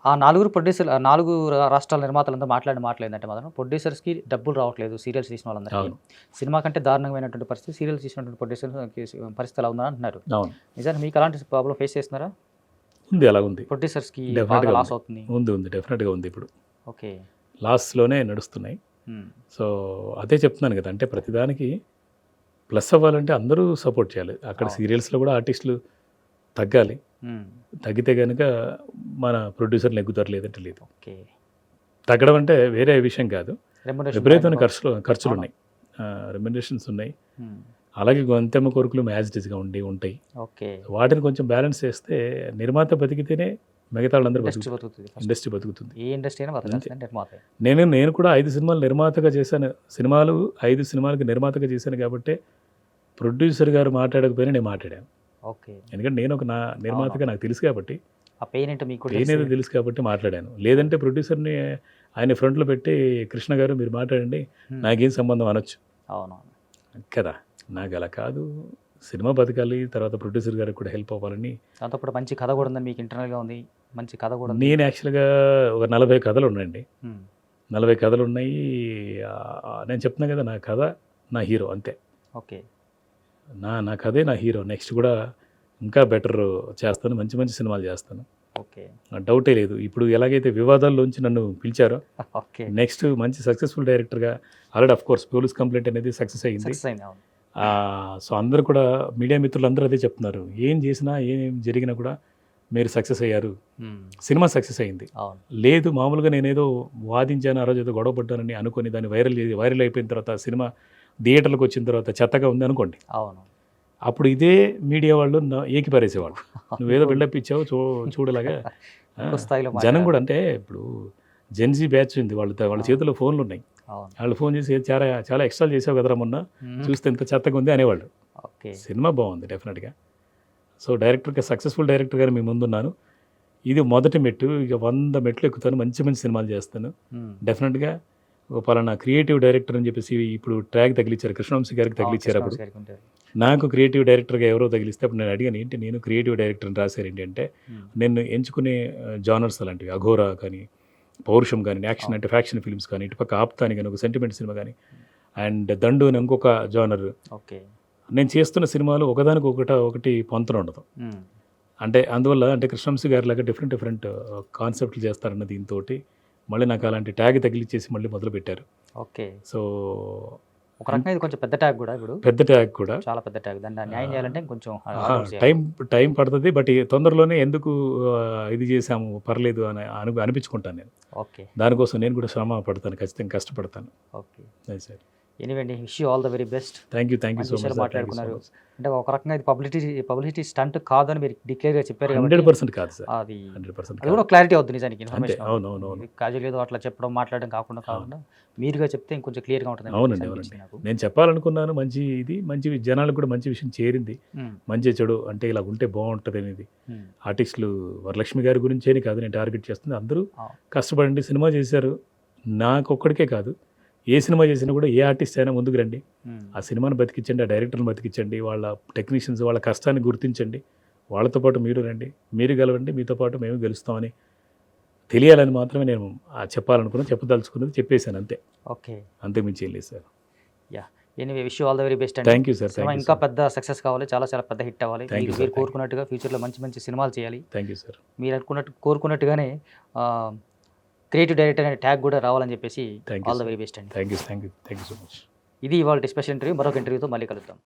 ఆ 4 రాష్ట్రాల నిర్మాతలంతా మాట్లాడిందంటే మాత్రం ప్రొడ్యూసర్స్కి డబ్బులు రావట్లేదు సీరియల్స్ తీసిన వాళ్ళందరికీ. అవును. సినిమా కంటే దారుణమైనటువంటి పరిస్థితి సీరియల్స్ తీసినటువంటి ప్రొడ్యూసర్కి పరిస్థితి అలా ఉందని అంటున్నారు. అవును. నిజానికి మీకు అలాంటి ప్రాబ్లం ఫేస్ చేస్తున్నారా? ఉంది, అలా ఉంది. ప్రొడ్యూసర్స్కి Definitely బాగా గా లాస్ అవుతుంది. ఉంది, డెఫినెట్గా ఉంది. ఇప్పుడు ఓకే. లాస్లోనే నడుస్తున్నాయి. సో అదే చెప్తున్నాను కదా, అంటే ప్రతిదానికి ప్లస్ అవ్వాలంటే అందరూ సపోర్ట్ చేయాలి. అక్కడ సీరియల్స్లో కూడా ఆర్టిస్టులు తగ్గాలి. తగ్గితే కనుక మన ప్రొడ్యూసర్లు నెగ్గుతారు, లేదంటే లేదు. ఓకే. తగ్గడం అంటే వేరే విషయం కాదు, విపరీతమైన ఖర్చులు ఉన్నాయి. రెమ్యునరేషన్స్ ఉన్నాయి. అలాగే గొంతెమ్మ కొరుకులు యాజ్ ఇట్ ఈస్గా ఉంటాయి. ఓకే. వాటిని కొంచెం బ్యాలెన్స్ చేస్తే నిర్మాత బతికితేనే మిగతా వాళ్ళందరూ ఇండస్ట్రీ బతుకుతుంది. ఇండస్ట్రీ బతుకుతుంది. ఏ ఇండస్ట్రీ అయినా బతకాల్సిందే నిర్మాత. నేను కూడా 5 సినిమాలు నిర్మాతగా చేశాను. 5 సినిమాలకు నిర్మాతగా చేశాను కాబట్టి ప్రొడ్యూసర్ గారు మాట్లాడకపోయినా నేను మాట్లాడాను. ఓకే. ఎందుకంటే నేను ఒక నిర్మాతగా నాకు తెలుసు కాబట్టి, ఆ పెయిన్ ఏంటో మీకు కూడా ఏనేదో తెలుసు కాబట్టి మాట్లాడాను. లేదంటే ప్రొడ్యూసర్ని ఆయన ఫ్రంట్లో పెట్టి కృష్ణ గారు మీరు మాట్లాడండి, నాకేం సంబంధం అనొచ్చు. అవునవును కదా. నాకు అలా కాదు, సినిమా బతకాలి, తర్వాత ప్రొడ్యూసర్ గారికి కూడా హెల్ప్ అవ్వాలని. దాంతో పాటు మంచి కథ కూడా ఉందని మీకు ఇంటర్నల్గా ఉంది, మంచి కథ కూడా ఉంది. నేను యాక్చువల్గా ఒక 40 కథలు ఉన్నాయండి. 40 కథలు ఉన్నాయి. నేను చెప్తున్నా కదా, నా కథ నా హీరో అంతే. ఓకే. నా కథే నా హీరో. నెక్స్ట్ కూడా ఇంకా బెటర్ చేస్తాను, మంచి మంచి సినిమాలు చేస్తాను. ఓకే. డౌటే లేదు. ఇప్పుడు ఎలాగైతే వివాదాల్లోంచి నన్ను పిలిచారో, ఓకే, నెక్స్ట్ మంచి సక్సెస్ఫుల్ డైరెక్టర్గా already of course police complaint అనేది సక్సెస్ అయ్యింది. సో అందరూ కూడా మీడియా మిత్రులు అందరూ అదే చెప్తున్నారు, ఏం చేసినా ఏం జరిగినా కూడా మీరు సక్సెస్ అయ్యారు, సినిమా సక్సెస్ అయింది. లేదు మామూలుగా నేనేదో వాదించాను, ఆ రోజు ఏదో గొడవ పడ్డానని అనుకొని దాన్ని వైరల్ అయిపోయిన తర్వాత సినిమా థియేటర్లకు వచ్చిన తర్వాత చెత్తగా ఉంది అనుకోండి, అవును, అప్పుడు ఇదే మీడియా వాళ్ళు ఏకిపారేసేవాళ్ళు. నువ్వేదో బిల్డప్ ఇచ్చావు చూడలాగా. జనం కూడా అంటే ఇప్పుడు జెన్జీ బ్యాచ్ ఉంది, వాళ్ళ చేతిలో ఫోన్లు ఉన్నాయి. వాళ్ళు ఫోన్ చేసి చాలా చాలా ఎక్స్ట్రా చేసావు కదరా మొన్న, చూస్తే ఎంత చెత్తగా ఉంది అనేవాళ్ళు. సినిమా బాగుంది డెఫినెట్గా. సో డైరెక్టర్గా సక్సెస్ఫుల్ డైరెక్టర్గా మీ ముందున్నాను. ఇది మొదటి మెట్టు. ఇక 100 మెట్లు ఎక్కుతాను, మంచి మంచి సినిమాలు చేస్తాను డెఫినెట్గా. పలానా క్రియేటివ్ డైరెక్టర్ అని చెప్పేసి ఇప్పుడు ట్యాగ్ తగిలిచ్చారు, కృష్ణవంశీ గారికి తగిలిచ్చారు. అప్పుడు నాకు క్రియేటివ్ డైరెక్టర్గా ఎవరో తగిలిస్తే అప్పుడు నేను అడిగాను, ఏంటి నేను క్రియేటివ్ డైరెక్టర్ని రాశారు ఏంటి అంటే, నేను ఎంచుకునే జానర్స్ అలాంటివి అఘోరా కానీ, పౌరుషం కానీ, యాక్షన్ అంటే ఫ్యాక్షన్ ఫిల్మ్స్ కానీ, ఇటుపక్క ఆప్తాని కానీ ఒక సెంటిమెంట్ సినిమా కానీ, అండ్ దండు అని ఇంకొక జానర్. ఓకే. నేను చేస్తున్న సినిమాలు ఒకదానికి ఒకటి పొంతన ఉండదు. అంటే అందువల్ల అంటే కృష్ణవంశీ గారి లాగా డిఫరెంట్ కాన్సెప్ట్లు చేస్తారన్న దీంతో మళ్ళీ నాకు అలాంటి ట్యాగ్ తగిలిచ్చేసి మళ్ళీ మొదలు పెట్టారు. ఓకే. సో ఒక రకంగా ఇది కొంచెం పెద్ద ట్యాగ్ కూడా, ఇప్పుడు పెద్ద ట్యాగ్ కూడా, చాలా పెద్ద ట్యాగ్. దాన్ని న్యాయం చేయాలంటే కొంచెం టైం పడుతుంది. బట్ తొందరలోనే ఎందుకు ఇది చేసాము పర్లేదు అని అనిపించుకుంటాను నేను. ఓకే. దానికోసం నేను కూడా శ్రమ పడతాను, ఖచ్చితంగా కష్టపడతాను. Okay sir. ఎనీవే అండి, wish you all the very best. Thank you so much. మాట్లాడుకున్నారు అంటే ఒక రకంగా ఇది పబ్లిసిటీ స్టంట్ కాదు అని మీరు డిక్లేర్గా చెప్పారు. 100% కాదు సార్, అది 100% కూడా క్లారిటీ అవుతుంది నిజానికి. ఇన్ఫర్మేషన్ అవును, క్యాజువల్ ఏదో అట్లా చెప్పడం మాట్లాడడం కాకుండా మీరుగా చెప్తే ఇంకొంచెం క్లియర్గా ఉంటుంది. అవునండి. నేను చెప్పాలనుకున్నాను, మంచి జనాలకు కూడా మంచి విషయం చేరింది. మంచి చెడు అంటే ఇలా ఉంటే బాగుంటుంది అనేది. ఆర్టిస్టులు వరలక్ష్మి గారి గురించేనే కాదు నేను టార్గెట్ చేస్తుంది. అందరూ కష్టపడండి, సినిమా చేశారు. నాకొక్కడికే కాదు, ఏ సినిమా చేసినా కూడా ఏ ఆర్టిస్ట్ అయినా ముందుకు రండి, ఆ సినిమాని బతికించండి, ఆ డైరెక్టర్ని బతికించండి, వాళ్ళ టెక్నీషియన్స్ వాళ్ళ కష్టాన్ని గుర్తించండి, వాళ్ళతో పాటు మీరు రండి, మీరు గెలవండి, మీతో పాటు మేము గెలుస్తామని తెలియాలని మాత్రమే నేను చెప్పాలనుకున్నాను, చెప్పదలుచుకున్నది చెప్పేశాను అంతే. ఓకే. అంతకుమించి ఏం లేదు sir. Anyway wish you all the very best. Thank you sir. ఇంకా పెద్ద సక్సెస్ కావాలి, చాలా చాలా పెద్ద హిట్ అవ్వాలి. మీరు కోరుకున్నట్టుగా ఫ్యూచర్లో మంచి సినిమాలు చేయాలి. Thank you sir. మీరు కోరుకున్నట్టుగానే క్రియేటివ్ డైరెక్టర్ అనే ట్యాగ్ కూడా రావాలని చెప్పేసి ఆల్ ద వెరీ బెస్ట్ అండి. Thank you so much. ఇది ఇవాళ స్పెషల్ ఇంటర్వ్యూ. మరొక ఇంటర్వ్యూతో మళ్ళీ కలుద్దాం.